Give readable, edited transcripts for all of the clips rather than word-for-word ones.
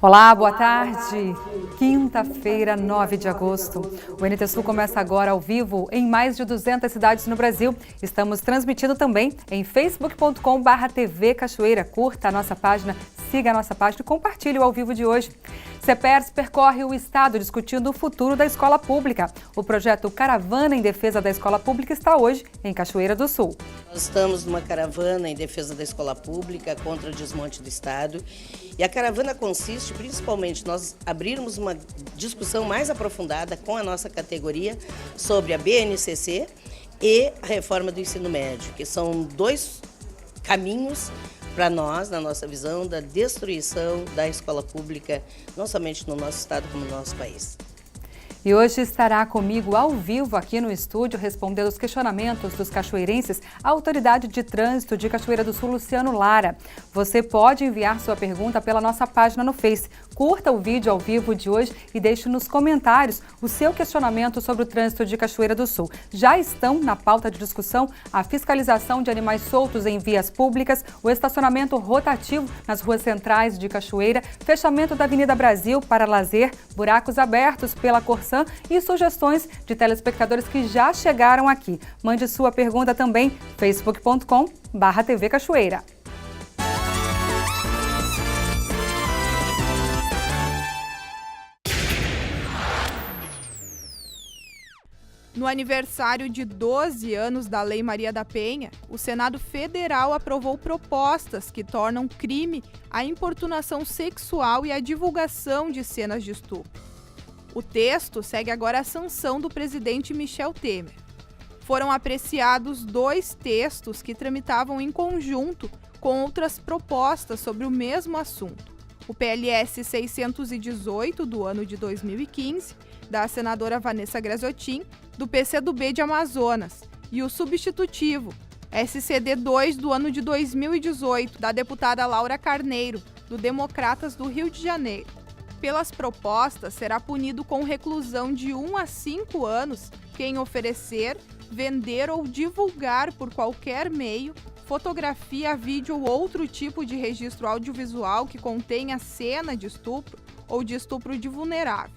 Olá, boa tarde. Quinta-feira, 9 de agosto. O NT Sul começa agora ao vivo em mais de 200 cidades no Brasil. Estamos transmitindo também em facebook.com/TV Cachoeira. Curta a nossa página, siga a nossa página e compartilhe o ao vivo de hoje. CEPERS percorre o estado discutindo o futuro da escola pública. O projeto Caravana em Defesa da Escola Pública está hoje em Cachoeira do Sul. Nós estamos numa caravana em defesa da escola pública contra o desmonte do Estado. E a caravana consiste, principalmente, nós abrirmos uma discussão mais aprofundada com a nossa categoria sobre a BNCC e a reforma do ensino médio, que são dois caminhos para nós, na nossa visão, da destruição da escola pública, não somente no nosso estado, como no nosso país. E hoje estará comigo ao vivo aqui no estúdio, respondendo os questionamentos dos cachoeirenses, a autoridade de trânsito de Cachoeira do Sul, Luciano Lara. Você pode enviar sua pergunta pela nossa página no Face. Curta o vídeo ao vivo de hoje e deixe nos comentários o seu questionamento sobre o trânsito de Cachoeira do Sul. Já estão na pauta de discussão a fiscalização de animais soltos em vias públicas, o estacionamento rotativo nas ruas centrais de Cachoeira, fechamento da Avenida Brasil para lazer, buracos abertos pela Corsã e sugestões de telespectadores que já chegaram aqui. Mande sua pergunta também, facebook.com/TV Cachoeira. No aniversário de 12 anos da Lei Maria da Penha, o Senado Federal aprovou propostas que tornam crime a importunação sexual e a divulgação de cenas de estupro. O texto segue agora a sanção do presidente Michel Temer. Foram apreciados dois textos que tramitavam em conjunto com outras propostas sobre o mesmo assunto. O PLS 618, do ano de 2015, da senadora Vanessa Graziotin, do PCdoB de Amazonas, e o substitutivo, SCD-2, do ano de 2018, da deputada Laura Carneiro, do Democratas do Rio de Janeiro. Pelas propostas, será punido com reclusão de 1 a 5 anos quem oferecer, vender ou divulgar por qualquer meio fotografia, vídeo ou outro tipo de registro audiovisual que contenha cena de estupro ou de estupro de vulnerável.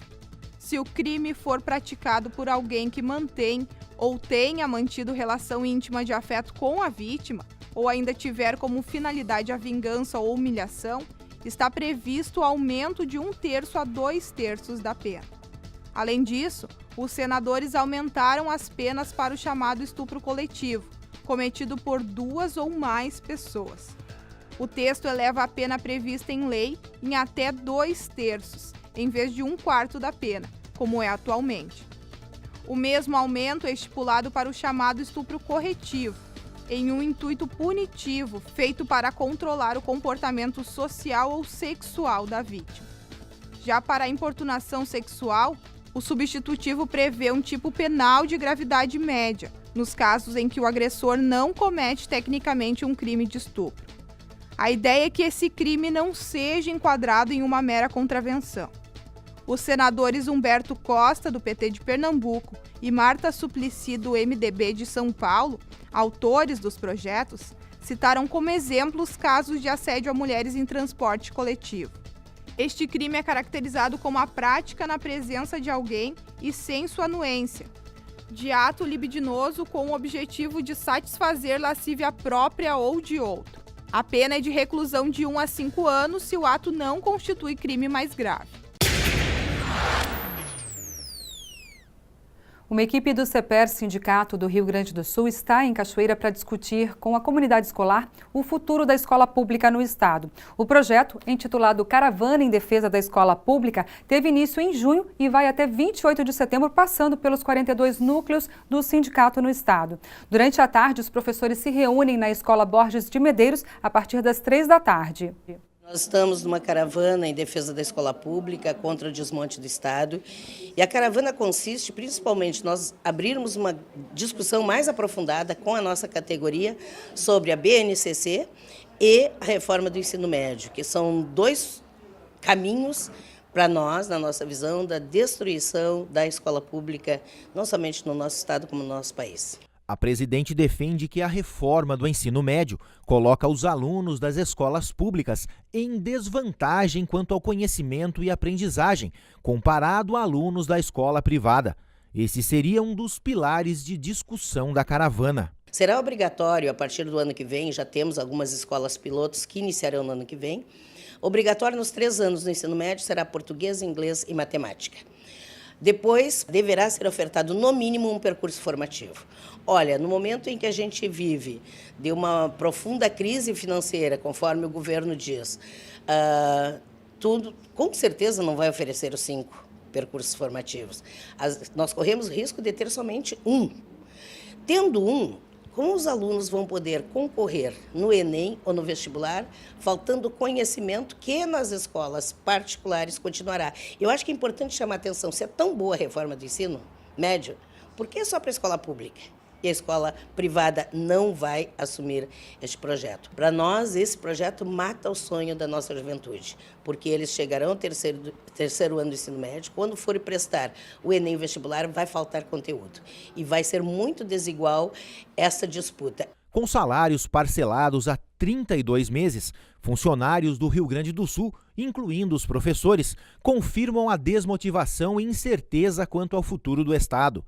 Se o crime for praticado por alguém que mantém ou tenha mantido relação íntima de afeto com a vítima, ou ainda tiver como finalidade a vingança ou humilhação, está previsto o aumento de 1/3 a 2/3 da pena. Além disso, os senadores aumentaram as penas para o chamado estupro coletivo, cometido por 2 ou mais pessoas. O texto eleva a pena prevista em lei em até 2/3, em vez de 1/4 da pena, como é atualmente. O mesmo aumento é estipulado para o chamado estupro corretivo, em um intuito punitivo feito para controlar o comportamento social ou sexual da vítima. Já para a importunação sexual, o substitutivo prevê um tipo penal de gravidade média, nos casos em que o agressor não comete tecnicamente um crime de estupro. A ideia é que esse crime não seja enquadrado em uma mera contravenção. Os senadores Humberto Costa, do PT de Pernambuco, e Marta Suplicy, do MDB de São Paulo, autores dos projetos, citaram como exemplos casos de assédio a mulheres em transporte coletivo. Este crime é caracterizado como a prática na presença de alguém e sem sua anuência, de ato libidinoso com o objetivo de satisfazer lascívia própria ou de outro. A pena é de reclusão de 1 a 5 anos se o ato não constitui crime mais grave. Uma equipe do CEPERS, Sindicato do Rio Grande do Sul, está em Cachoeira para discutir com a comunidade escolar o futuro da escola pública no estado. O projeto, intitulado Caravana em Defesa da Escola Pública, teve início em junho e vai até 28 de setembro, passando pelos 42 núcleos do sindicato no estado. Durante a tarde, os professores se reúnem na Escola Borges de Medeiros a partir das 3 da tarde. Nós estamos numa caravana em defesa da escola pública contra o desmonte do Estado. E a caravana consiste, principalmente, nós abrirmos uma discussão mais aprofundada com a nossa categoria sobre a BNCC e a reforma do ensino médio, que são dois caminhos para nós, na nossa visão, da destruição da escola pública, não somente no nosso estado, como no nosso país. A presidente defende que a reforma do ensino médio coloca os alunos das escolas públicas em desvantagem quanto ao conhecimento e aprendizagem, comparado a alunos da escola privada. Esse seria um dos pilares de discussão da caravana. Será obrigatório, a partir do ano que vem, já temos algumas escolas pilotos que iniciarão no ano que vem, obrigatório nos 3 anos do ensino médio será português, inglês e matemática. Depois, deverá ser ofertado, no mínimo, um percurso formativo. Olha, no momento em que a gente vive de uma profunda crise financeira, conforme o governo diz, tudo, com certeza, não vai oferecer os 5 percursos formativos. Nós corremos o risco de ter somente um. Tendo um, como os alunos vão poder concorrer no Enem ou no vestibular, faltando conhecimento que nas escolas particulares continuará. Eu acho que é importante chamar a atenção, se é tão boa a reforma do ensino médio, por que só para a escola pública? E a escola privada não vai assumir este projeto. Para nós, esse projeto mata o sonho da nossa juventude, porque eles chegarão ao terceiro ano do ensino médio, quando forem prestar o Enem vestibular, vai faltar conteúdo. E vai ser muito desigual essa disputa. Com salários parcelados a 32 meses, funcionários do Rio Grande do Sul, incluindo os professores, confirmam a desmotivação e incerteza quanto ao futuro do Estado.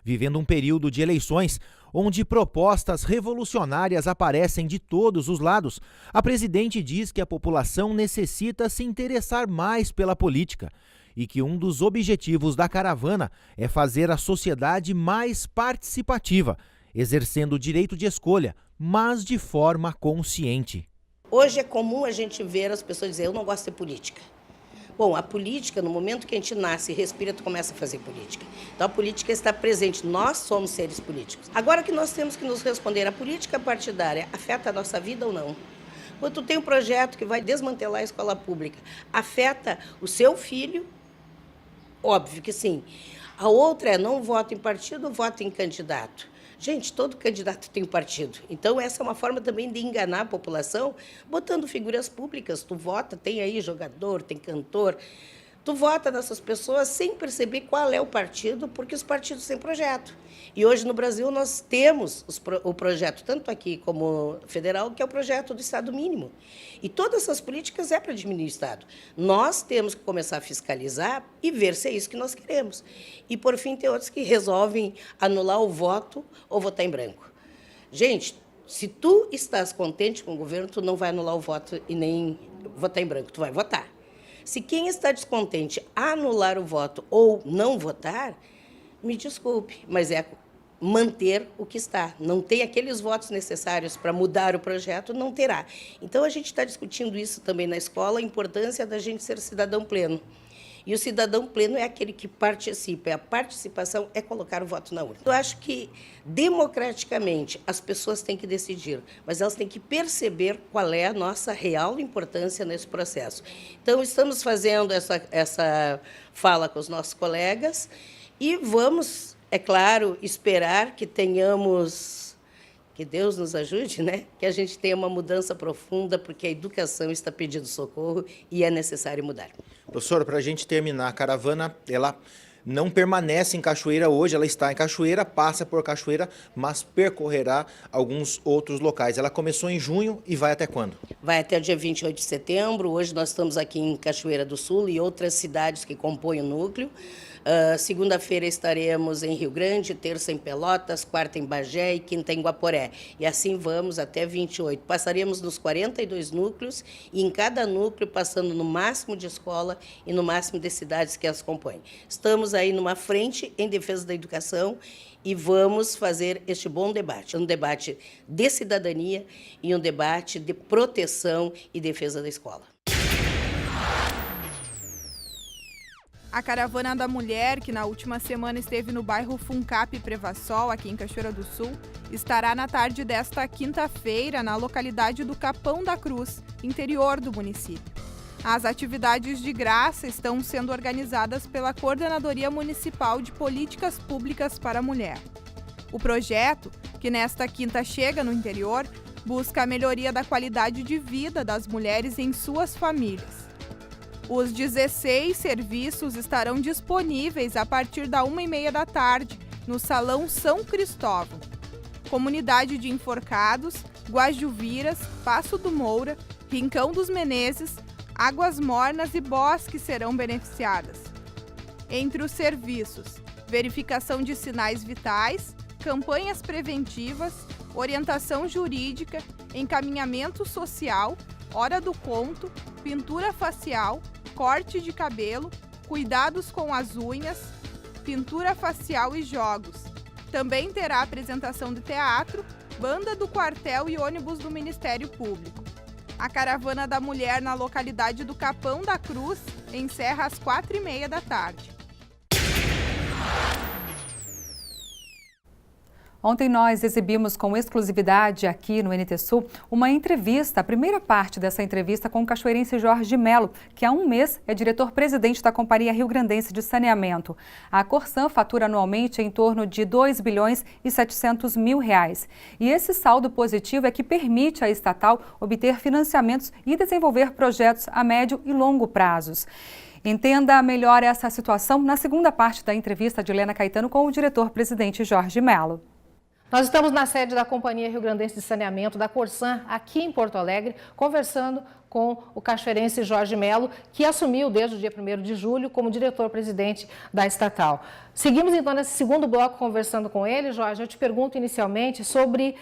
Vivendo um período de eleições, onde propostas revolucionárias aparecem de todos os lados, a presidente diz que a população necessita se interessar mais pela política e que um dos objetivos da caravana é fazer a sociedade mais participativa, exercendo o direito de escolha, mas de forma consciente. Hoje é comum a gente ver as pessoas dizer, eu não gosto de política. Bom, a política, no momento que a gente nasce e respira, tu começa a fazer política. Então, a política está presente, nós somos seres políticos. Agora que nós temos que nos responder, a política partidária afeta a nossa vida ou não? Quando tu tem um projeto que vai desmantelar a escola pública, afeta o seu filho? Óbvio que sim. A outra é não voto em partido, voto em candidato. Gente, todo candidato tem um partido. Então, essa é uma forma também de enganar a população, botando figuras públicas. Tu vota, tem aí jogador, tem cantor. Tu vota nessas pessoas sem perceber qual é o partido, porque os partidos têm projeto. E hoje no Brasil nós temos o projeto, tanto aqui como federal, que é o projeto do Estado mínimo. E todas essas políticas é para diminuir o Estado. Nós temos que começar a fiscalizar e ver se é isso que nós queremos. E, por fim, tem outros que resolvem anular o voto ou votar em branco. Gente, se tu estás contente com o governo, tu não vai anular o voto e nem votar em branco, tu vai votar. Se quem está descontente anular o voto ou não votar, me desculpe, mas é manter o que está. Não tem aqueles votos necessários para mudar o projeto, não terá. Então, a gente está discutindo isso também na escola, a importância da gente ser cidadão pleno. E o cidadão pleno é aquele que participa. A participação é colocar o voto na urna. Eu acho que, democraticamente, as pessoas têm que decidir, mas elas têm que perceber qual é a nossa real importância nesse processo. Então, estamos fazendo essa fala com os nossos colegas e vamos, é claro, esperar que tenhamos, que Deus nos ajude, né? Que a gente tenha uma mudança profunda, porque a educação está pedindo socorro e é necessário mudar. Professora, para a gente terminar, a caravana, ela não permanece em Cachoeira hoje, ela está em Cachoeira, passa por Cachoeira, mas percorrerá alguns outros locais. Ela começou em junho e vai até quando? Vai até o dia 28 de setembro. Hoje nós estamos aqui em Cachoeira do Sul e outras cidades que compõem o núcleo. Segunda-feira estaremos em Rio Grande, terça em Pelotas, quarta em Bagé e quinta em Guaporé. E assim vamos até 28. Passaremos nos 42 núcleos e em cada núcleo passando no máximo de escola e no máximo de cidades que as compõem. Estamos aí numa frente em defesa da educação e vamos fazer este bom debate. Um debate de cidadania e um debate de proteção e defesa da escola. A Caravana da Mulher, que na última semana esteve no bairro Funcap Prevassol, aqui em Cachoeira do Sul, estará na tarde desta quinta-feira na localidade do Capão da Cruz, interior do município. As atividades de graça estão sendo organizadas pela Coordenadoria Municipal de Políticas Públicas para a Mulher. O projeto, que nesta quinta chega no interior, busca a melhoria da qualidade de vida das mulheres em suas famílias. Os 16 serviços estarão disponíveis a partir da 1h30 da tarde, no Salão São Cristóvão. Comunidade de Enforcados, Guajuviras, Passo do Moura, Rincão dos Menezes, Águas Mornas e Bosques serão beneficiadas. Entre os serviços, verificação de sinais vitais, campanhas preventivas, orientação jurídica, encaminhamento social, hora do conto, pintura facial, corte de cabelo, cuidados com as unhas, pintura facial e jogos. Também terá apresentação de teatro, banda do quartel e ônibus do Ministério Público. A Caravana da Mulher na localidade do Capão da Cruz encerra às 4h30 da tarde. Ontem nós exibimos com exclusividade aqui no NT Sul uma entrevista, a primeira parte dessa entrevista com o cachoeirense Jorge Melo, que há um mês é diretor-presidente da Companhia Rio-Grandense de Saneamento. A Corsan fatura anualmente em torno de R$2.700.000. E esse saldo positivo é que permite à estatal obter financiamentos e desenvolver projetos a médio e longo prazos. Entenda melhor essa situação na segunda parte da entrevista de Helena Caetano com o diretor-presidente Jorge Melo. Nós estamos na sede da Companhia Rio-Grandense de Saneamento, da Corsan, aqui em Porto Alegre, conversando com o cachoeirense Jorge Melo, que assumiu desde o dia 1º de julho como diretor-presidente da estatal. Seguimos então nesse segundo bloco conversando com ele. Jorge, eu te pergunto inicialmente sobre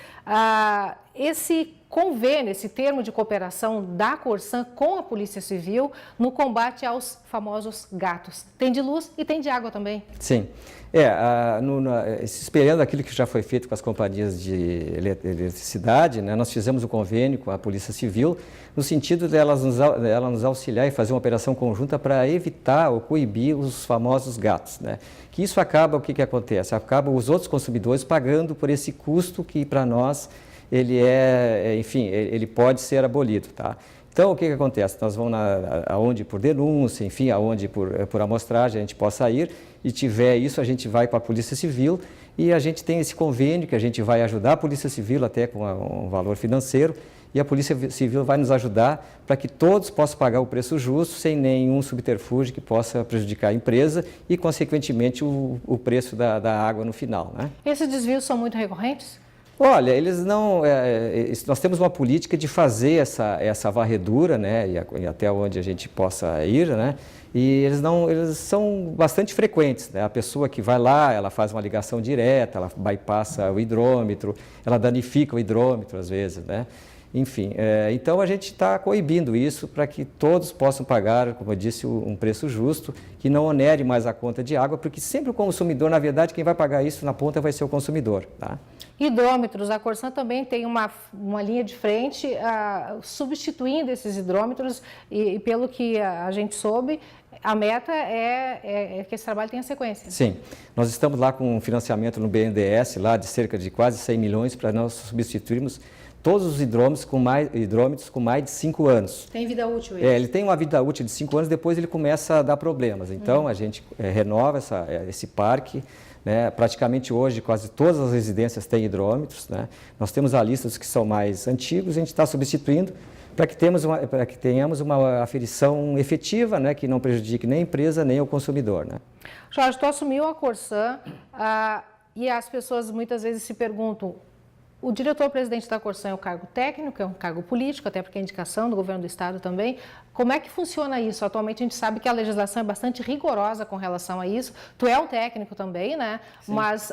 esse convênio, esse termo de cooperação da Corsan com a Polícia Civil no combate aos famosos gatos. Tem de luz e tem de água também. Sim. Esperando aquilo que já foi feito com as companhias de eletricidade, né, nós fizemos um convênio com a Polícia Civil no sentido de ela nos auxiliar e fazer uma operação conjunta para evitar ou coibir os famosos gatos, né? Que isso acaba, o que acontece? Acaba os outros consumidores pagando por esse custo que para nós ele pode ser abolido, tá? Então, o que acontece? Nós vamos aonde por denúncia, enfim, aonde por amostragem a gente possa ir, e tiver isso, a gente vai para a Polícia Civil e a gente tem esse convênio que a gente vai ajudar a Polícia Civil até com um valor financeiro, e a Polícia Civil vai nos ajudar para que todos possam pagar o preço justo, sem nenhum subterfúgio que possa prejudicar a empresa e, consequentemente, o preço da água no final, né? Esses desvios são muito recorrentes? Olha, eles não. Nós temos uma política de fazer essa varredura, né, e até onde a gente possa ir, né, e eles são bastante frequentes, né? A pessoa que vai lá, ela faz uma ligação direta, ela bypassa o hidrômetro, ela danifica o hidrômetro às vezes, né? Enfim, então a gente está coibindo isso para que todos possam pagar, como eu disse, um preço justo, que não onere mais a conta de água, porque sempre o consumidor, na verdade, quem vai pagar isso na ponta vai ser o consumidor, tá? Hidrômetros, a Corsan também tem uma linha de frente substituindo esses hidrômetros e pelo que a gente soube, a meta é que esse trabalho tenha sequência. Sim, nós estamos lá com um financiamento no BNDES, lá de cerca de quase 100 milhões para nós substituirmos todos os hidrômetros com mais de 5 anos. Tem vida útil isso? Ele tem uma vida útil de 5 anos, depois ele começa a dar problemas. Então, a gente renova esse parque, né? Praticamente hoje, quase todas as residências têm hidrômetros, né? Nós temos a lista dos que são mais antigos, a gente está substituindo para que tenhamos uma aferição efetiva, né? Que não prejudique nem a empresa, nem o consumidor, né? Jorge, tu assumiu a Corsan e as pessoas muitas vezes se perguntam: o diretor-presidente da Corsan é um cargo técnico, é um cargo político, até porque é indicação do governo do estado também. Como é que funciona isso? Atualmente a gente sabe que a legislação é bastante rigorosa com relação a isso. Tu é um técnico também, né? Sim. Mas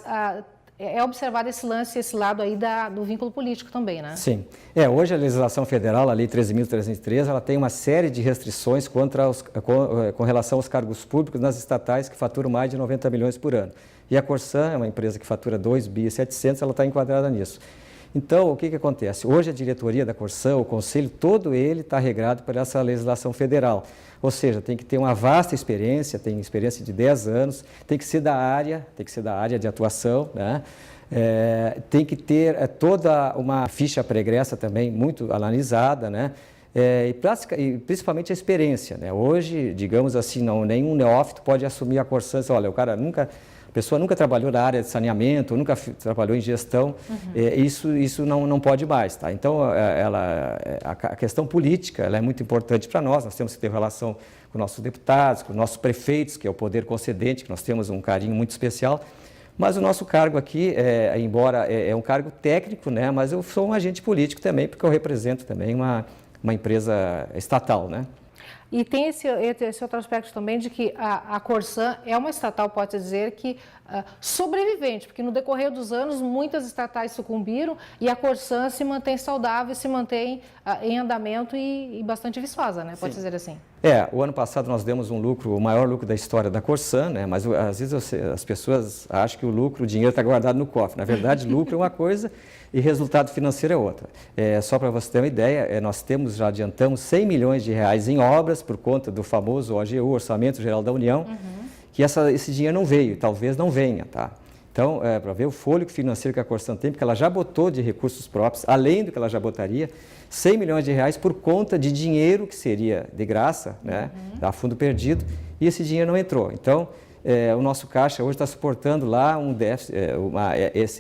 é observado esse lado aí do vínculo político também, né? Sim. Hoje a legislação federal, a Lei 13.303, ela tem uma série de restrições com relação aos cargos públicos nas estatais que faturam mais de 90 milhões por ano. E a Corsan é uma empresa que fatura 2.700 bi, ela está enquadrada nisso. Então, o que acontece? Hoje a diretoria da Corsan, o conselho, todo ele está regrado por essa legislação federal. Ou seja, tem que ter uma vasta experiência, tem experiência de 10 anos, tem que ser da área de atuação, né? Tem que ter toda uma ficha pregressa também muito analisada, né? E principalmente a experiência, né? Hoje, digamos assim, nenhum neófito pode assumir a Corsan. Olha, a pessoa nunca trabalhou na área de saneamento, nunca trabalhou em gestão, isso não pode mais, tá? Então, a questão política ela é muito importante para nós temos que ter relação com nossos deputados, com nossos prefeitos, que é o poder concedente, que nós temos um carinho muito especial, Mas o nosso cargo aqui, embora é um cargo técnico, né, mas eu sou um agente político também, porque eu represento também uma empresa estatal, né? E tem esse outro aspecto também de que a Corsan é uma estatal, pode dizer, que sobrevivente, porque no decorrer dos anos muitas estatais sucumbiram e a Corsan se mantém saudável, se mantém em andamento e bastante viçosa, né? Pode dizer assim. O ano passado nós demos um lucro, o maior lucro da história da Corsan, né? Mas às vezes as pessoas acham que o dinheiro está guardado no cofre. Na verdade, lucro é uma coisa e resultado financeiro é outra. Só para você ter uma ideia, nós já adiantamos 100 milhões de reais em obras por conta do famoso OGU, Orçamento Geral da União, que esse dinheiro não veio, talvez não venha, tá? Então, para ver o fôlego financeiro que a Corsan tem, porque ela já botou de recursos próprios, além do que ela já botaria, 100 milhões de reais por conta de dinheiro que seria de graça, né, a fundo perdido, e esse dinheiro não entrou. Então, o nosso caixa hoje está suportando lá um déficit,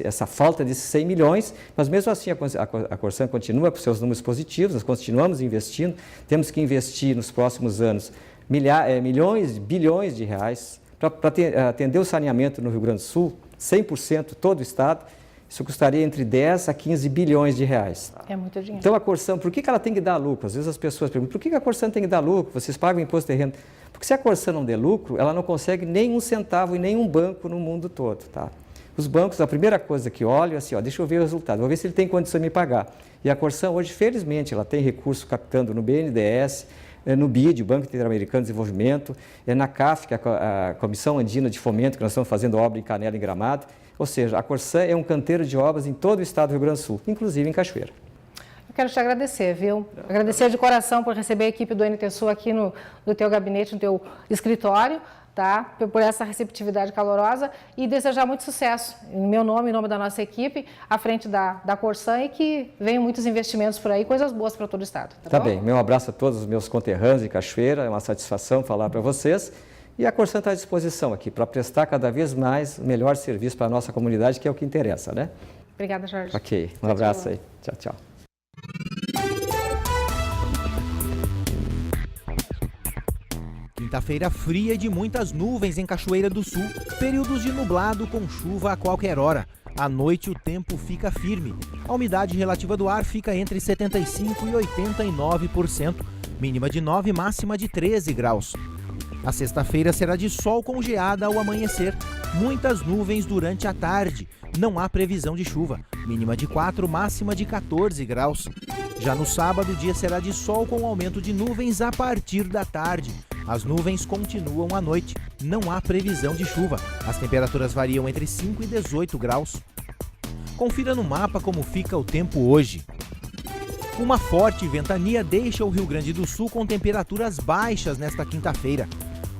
essa falta de 100 milhões, mas mesmo assim a Corsan continua com seus números positivos, nós continuamos investindo, temos que investir nos próximos anos bilhões de reais para atender o saneamento no Rio Grande do Sul, 100% todo o estado. Isso custaria entre 10 a 15 bilhões de reais. É muito dinheiro. Então a Corsan, por que ela tem que dar lucro? Às vezes as pessoas perguntam, por que a Corsan tem que dar lucro? Vocês pagam imposto de renda? Porque se a Corsan não der lucro, ela não consegue nem um centavo em nenhum banco no mundo todo, tá? Os bancos, a primeira coisa que olham é assim, deixa eu ver o resultado, vou ver se ele tem condição de me pagar. E a Corsan hoje, felizmente, ela tem recurso captando no BNDES, no BID, o Banco Interamericano de Desenvolvimento, na CAF, que é a Comissão Andina de Fomento, que nós estamos fazendo obra em Canela e Gramado. Ou seja, a Corsan é um canteiro de obras em todo o estado do Rio Grande do Sul, inclusive em Cachoeira. Eu quero te agradecer, viu? Agradecer de coração por receber a equipe do NT Sul aqui no teu gabinete, no teu escritório, tá? Por essa receptividade calorosa e desejar muito sucesso, em meu nome, em nome da nossa equipe, à frente da Corsan e que venham muitos investimentos por aí, coisas boas para todo o estado. Tá bem, meu abraço a todos os meus conterrâneos de Cachoeira, é uma satisfação falar para vocês. E a Corsan está à disposição aqui para prestar cada vez mais o melhor serviço para a nossa comunidade, que é o que interessa, né? Obrigada, Jorge. Ok, um abraço aí. Tchau, tchau. Quinta-feira fria e de muitas nuvens em Cachoeira do Sul, períodos de nublado com chuva a qualquer hora. À noite o tempo fica firme. A umidade relativa do ar fica entre 75% e 89%, mínima de 9, máxima de 13 graus. A sexta-feira será de sol com geada ao amanhecer, muitas nuvens durante a tarde. Não há previsão de chuva, mínima de 4, máxima de 14 graus. Já no sábado, o dia será de sol com aumento de nuvens a partir da tarde. As nuvens continuam à noite, não há previsão de chuva. As temperaturas variam entre 5 e 18 graus. Confira no mapa como fica o tempo hoje. Uma forte ventania deixa o Rio Grande do Sul com temperaturas baixas nesta quinta-feira.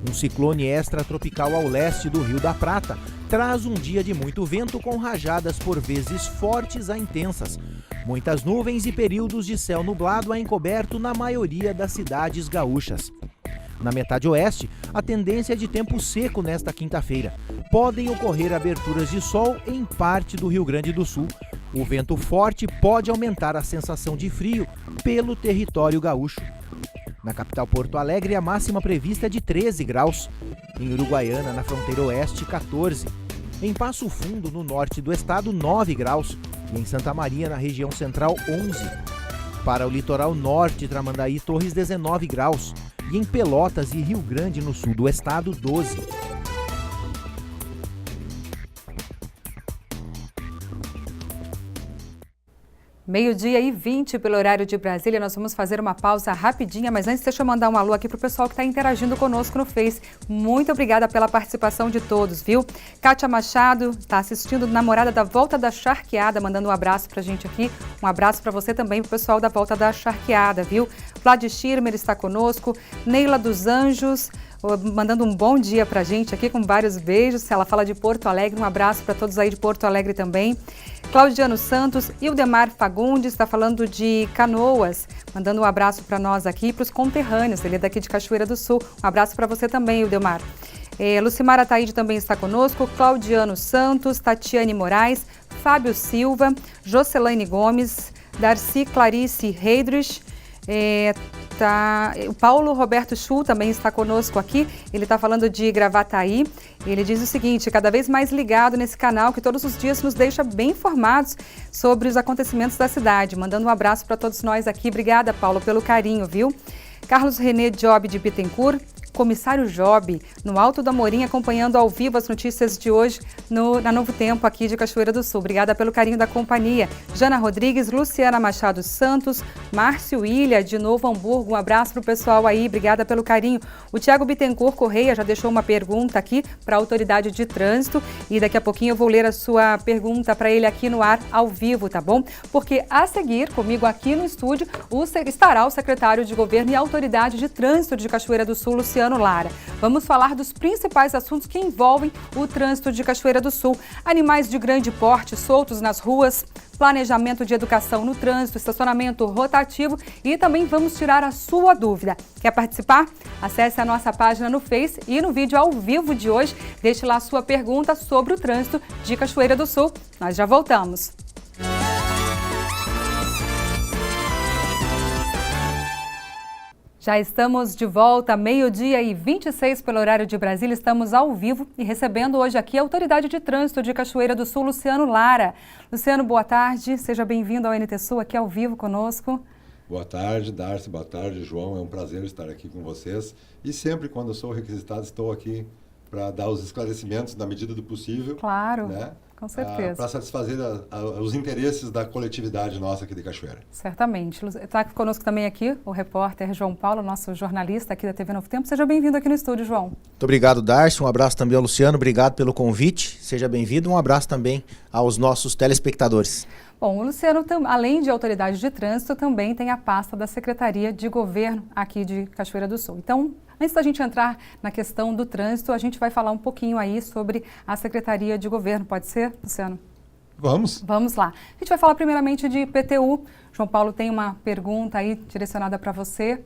Um ciclone extratropical ao leste do Rio da Prata traz um dia de muito vento com rajadas por vezes fortes a intensas. Muitas nuvens e períodos de céu nublado a encoberto na maioria das cidades gaúchas. Na metade oeste, a tendência é de tempo seco nesta quinta-feira. Podem ocorrer aberturas de sol em parte do Rio Grande do Sul. O vento forte pode aumentar a sensação de frio pelo território gaúcho. Na capital Porto Alegre, a máxima prevista é de 13 graus. Em Uruguaiana, na fronteira oeste, 14. Em Passo Fundo, no norte do estado, 9 graus. E em Santa Maria, na região central, 11. Para o litoral norte, Tramandaí e Torres, 19 graus. E em Pelotas e Rio Grande, no sul do estado, 12. Meio-dia e 20 pelo horário de Brasília, nós vamos fazer uma pausa rapidinha, mas antes deixa eu mandar um alô aqui para o pessoal que está interagindo conosco no Face. Muito obrigada pela participação de todos, viu? Kátia Machado está assistindo, namorada da Volta da Charqueada, mandando um abraço para a gente aqui. Um abraço para você também, para o pessoal da Volta da Charqueada, viu? Vlad Schirmer está conosco, Neila dos Anjos, mandando um bom dia pra gente aqui com vários beijos. Ela fala de Porto Alegre, um abraço para todos aí de Porto Alegre também. Claudiano Santos, Ildemar Fagundes está falando de Canoas, mandando um abraço para nós aqui e para os conterrâneos, ele é daqui de Cachoeira do Sul. Um abraço para você também, Ildemar. Lucimara Taide também está conosco, Claudiano Santos, Tatiane Moraes, Fábio Silva, Jocelaine Gomes, Darcy Clarice Heidrich, O Paulo Roberto Chu também está conosco aqui, ele está falando de Gravataí. Ele diz o seguinte: cada vez mais ligado nesse canal que todos os dias nos deixa bem informados sobre os acontecimentos da cidade. Mandando um abraço para todos nós aqui. Obrigada, Paulo, pelo carinho, viu? Carlos René Job de Bittencourt. Comissário Job, no Alto do Amorim, acompanhando ao vivo as notícias de hoje na Novo Tempo, aqui de Cachoeira do Sul. Obrigada pelo carinho da companhia. Jana Rodrigues, Luciana Machado Santos, Márcio Ilha, de Novo Hamburgo. Um abraço para o pessoal aí, obrigada pelo carinho. O Tiago Bittencourt Correia já deixou uma pergunta aqui para a Autoridade de Trânsito e daqui a pouquinho eu vou ler a sua pergunta para ele aqui no ar, ao vivo, tá bom? Porque a seguir, comigo aqui no estúdio, estará o secretário de Governo e Autoridade de Trânsito de Cachoeira do Sul, Luciano Lara. Vamos falar dos principais assuntos que envolvem o trânsito de Cachoeira do Sul. Animais de grande porte soltos nas ruas, planejamento de educação no trânsito, estacionamento rotativo e também vamos tirar a sua dúvida. Quer participar? Acesse a nossa página no Face e no vídeo ao vivo de hoje, deixe lá a sua pergunta sobre o trânsito de Cachoeira do Sul. Nós já voltamos. Já estamos de volta, 12h26 pelo horário de Brasília. Estamos ao vivo e recebendo hoje aqui a Autoridade de Trânsito de Cachoeira do Sul, Luciano Lara. Luciano, boa tarde. Seja bem-vindo ao NT Sul, aqui ao vivo conosco. Boa tarde, Darcy. Boa tarde, João. É um prazer estar aqui com vocês. E sempre, quando eu sou requisitado, estou aqui para dar os esclarecimentos na medida do possível. Claro, né? Com certeza. Para satisfazer os interesses da coletividade nossa aqui de Cachoeira. Certamente. Está conosco também aqui o repórter João Paulo, nosso jornalista aqui da TV Novo Tempo. Seja bem-vindo aqui no estúdio, João. Muito obrigado, Darcy. Um abraço também ao Luciano. Obrigado pelo convite. Seja bem-vindo. Um abraço também aos nossos telespectadores. Bom, o Luciano, além de autoridade de trânsito, também tem a pasta da Secretaria de Governo aqui de Cachoeira do Sul. Então, antes da gente entrar na questão do trânsito, a gente vai falar um pouquinho aí sobre a Secretaria de Governo. Pode ser, Luciano? Vamos. Vamos lá. A gente vai falar primeiramente de IPTU. João Paulo tem uma pergunta aí direcionada para você,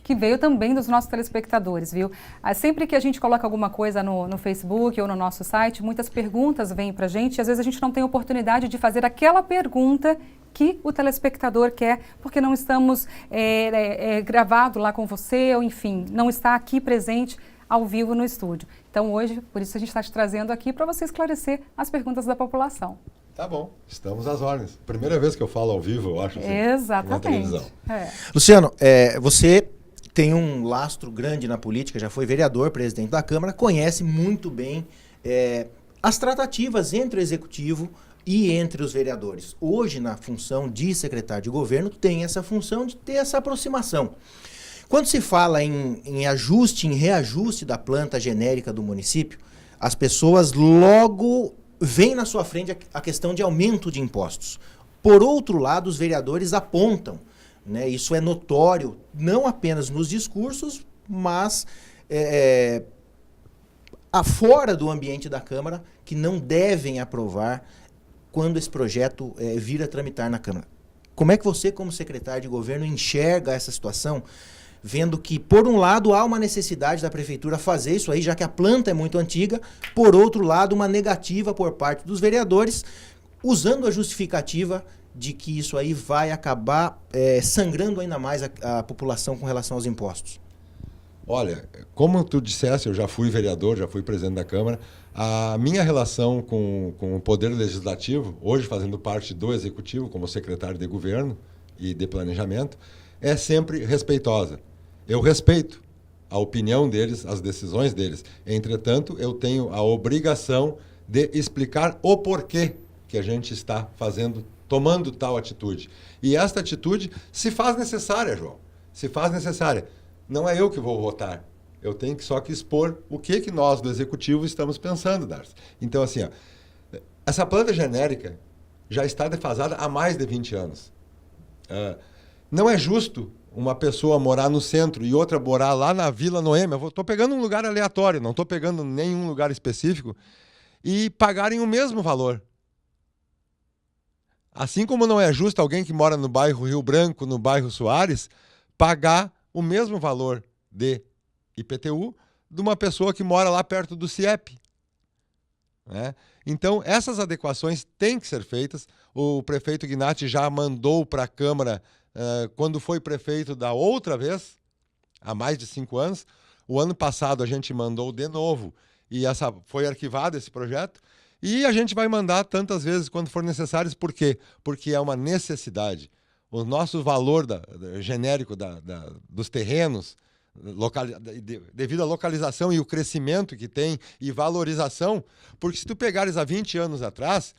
que veio também dos nossos telespectadores, viu? Sempre que a gente coloca alguma coisa no Facebook ou no nosso site, muitas perguntas vêm para a gente e às vezes a gente não tem oportunidade de fazer aquela pergunta que o telespectador quer, porque não estamos gravado lá com você, ou enfim, não está aqui presente ao vivo no estúdio. Então hoje, por isso a gente está te trazendo aqui para você esclarecer as perguntas da população. Tá bom, estamos às ordens. Primeira vez que eu falo ao vivo, eu acho. Assim, exatamente. Na televisão. Luciano, você tem um lastro grande na política, já foi vereador, presidente da Câmara, conhece muito bem as tratativas entre o Executivo e entre os vereadores. Hoje, na função de secretário de governo, tem essa função de ter essa aproximação. Quando se fala em ajuste, em reajuste da planta genérica do município, as pessoas logo veem na sua frente a questão de aumento de impostos. Por outro lado, os vereadores apontam, né, isso é notório, não apenas nos discursos, mas afora do ambiente da Câmara, que não devem aprovar quando esse projeto vir a tramitar na Câmara. Como é que você, como secretário de governo, enxerga essa situação, vendo que, por um lado, há uma necessidade da Prefeitura fazer isso aí, já que a planta é muito antiga, por outro lado, uma negativa por parte dos vereadores, usando a justificativa de que isso aí vai acabar sangrando ainda mais a população com relação aos impostos? Olha, como tu disseste, eu já fui vereador, já fui presidente da Câmara, a minha relação com o Poder Legislativo, hoje fazendo parte do Executivo, como secretário de Governo e de Planejamento, é sempre respeitosa. Eu respeito a opinião deles, as decisões deles. Entretanto, eu tenho a obrigação de explicar o porquê que a gente está tomando tal atitude. E esta atitude se faz necessária, João. Se faz necessária. Não é eu que vou votar. Eu tenho só que expor o que nós do Executivo estamos pensando, Darcy. Então, assim, essa planta genérica já está defasada há mais de 20 anos. Não é justo uma pessoa morar no centro e outra morar lá na Vila Noêmia. Estou pegando um lugar aleatório, não estou pegando nenhum lugar específico, e pagarem o mesmo valor. Assim como não é justo alguém que mora no bairro Rio Branco, no bairro Soares, pagar o mesmo valor de IPTU de uma pessoa que mora lá perto do CIEP. né? Então, essas adequações têm que ser feitas. O prefeito Gnatti já mandou para a Câmara, quando foi prefeito da outra vez, há mais de 5 anos. O ano passado a gente mandou de novo e foi arquivado esse projeto. E a gente vai mandar tantas vezes quanto for necessário. Por quê? Porque é uma necessidade. O nosso valor genérico dos terrenos, devido à localização e o crescimento que tem e valorização, porque se tu pegares há 20 anos atrás,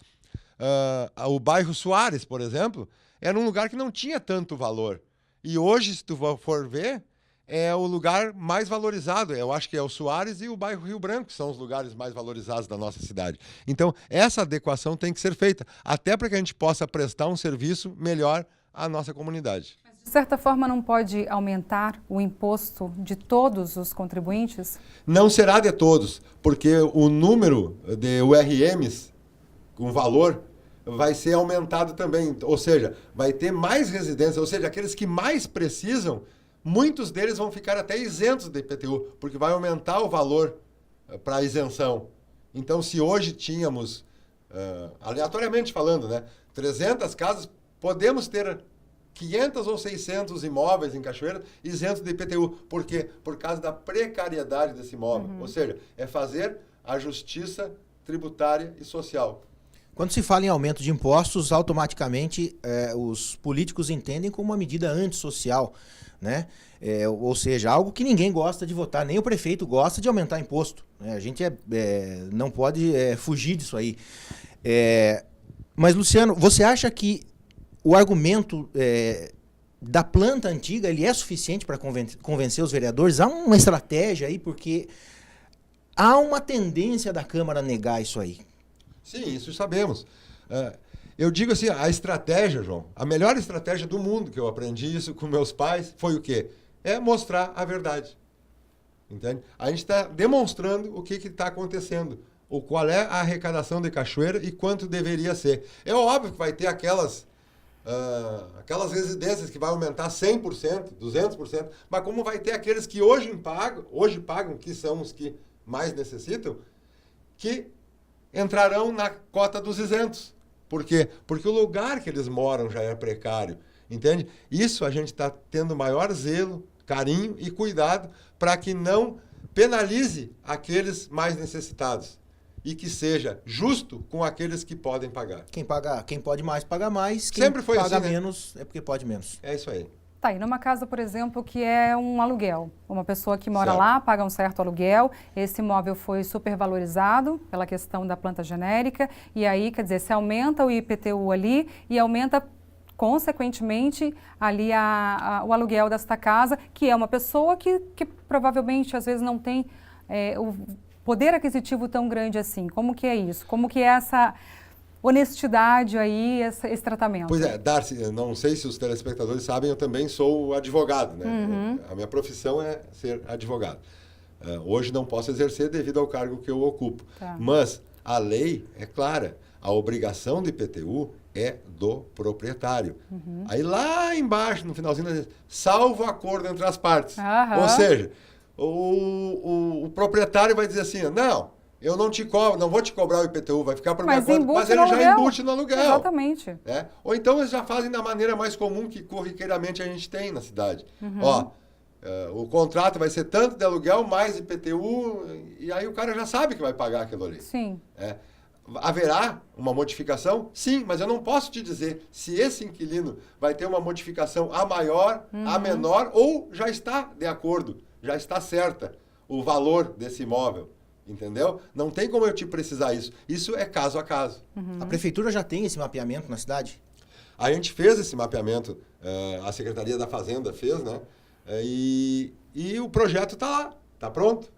o bairro Soares, por exemplo, era um lugar que não tinha tanto valor. E hoje, se tu for ver, é o lugar mais valorizado. Eu acho que é o Soares e o bairro Rio Branco, que são os lugares mais valorizados da nossa cidade. Então, essa adequação tem que ser feita, até para que a gente possa prestar um serviço melhor à nossa comunidade. De certa forma, não pode aumentar o imposto de todos os contribuintes? Não será de todos, porque o número de URMs com valor vai ser aumentado também. Ou seja, vai ter mais residências, ou seja, aqueles que mais precisam, muitos deles vão ficar até isentos de IPTU, porque vai aumentar o valor para a isenção. Então, se hoje tínhamos, aleatoriamente falando, né, 300 casas, podemos ter 500 ou 600 imóveis em Cachoeira isentos de IPTU. Por quê? Por causa da precariedade desse imóvel. Ou seja, é fazer a justiça tributária e social. Quando se fala em aumento de impostos, automaticamente os políticos entendem como uma medida antissocial, né? Ou seja, algo que ninguém gosta de votar, nem o prefeito gosta de aumentar imposto, né? A gente não pode fugir disso aí. Mas, Luciano, você acha que o argumento da planta antiga ele é suficiente para convencer os vereadores? Há uma estratégia aí, porque há uma tendência da Câmara a negar isso aí. Sim, isso sabemos. Eu digo assim, a estratégia, João, a melhor estratégia do mundo, que eu aprendi isso com meus pais, foi o quê? É mostrar a verdade. Entende? A gente está demonstrando o que está acontecendo, qual é a arrecadação de Cachoeira e quanto deveria ser. É óbvio que vai ter aquelas residências que vai aumentar 100%, 200%, mas como vai ter aqueles que hoje pagam, que são os que mais necessitam, que entrarão na cota dos isentos. Por quê? Porque o lugar que eles moram já é precário, entende? Isso a gente está tendo maior zelo, carinho e cuidado para que não penalize aqueles mais necessitados e que seja justo com aqueles que podem pagar. Quem pode mais, paga mais. Quem sempre foi paga assim, menos, é porque pode menos. É isso aí. Tá, e numa casa, por exemplo, que é um aluguel. Uma pessoa que mora Certo. lá, paga um certo aluguel, esse imóvel foi supervalorizado pela questão da planta genérica, e aí, quer dizer, se aumenta o IPTU ali e aumenta, consequentemente, ali o aluguel desta casa, que é uma pessoa que provavelmente, às vezes, não tem o poder aquisitivo tão grande assim. Como que é isso? Como que é essa honestidade aí, esse tratamento? Pois é, Darcy, não sei se os telespectadores sabem, eu também sou advogado, né? A minha profissão é ser advogado. Hoje não posso exercer devido ao cargo que eu ocupo. Tá. Mas a lei é clara, a obrigação de IPTU é do proprietário. Aí lá embaixo, no finalzinho, salvo acordo entre as partes. Ou seja, o proprietário vai dizer assim, não, eu não te cobro, não vou te cobrar o IPTU, vai ficar por minha conta, mas ele já embute no aluguel. Exatamente. Né? Ou então eles já fazem da maneira mais comum que corriqueiramente a gente tem na cidade. Ó, o contrato vai ser tanto de aluguel, mais IPTU, e aí o cara já sabe que vai pagar aquilo ali. Sim. Haverá uma modificação? Sim, mas eu não posso te dizer se esse inquilino vai ter uma modificação a maior, a menor, ou já está de acordo, já está certa o valor desse imóvel. Entendeu? Não tem como eu te precisar isso. Isso é caso a caso. A prefeitura já tem esse mapeamento na cidade? A gente fez esse mapeamento, a Secretaria da Fazenda fez, né? E o projeto está lá, está pronto.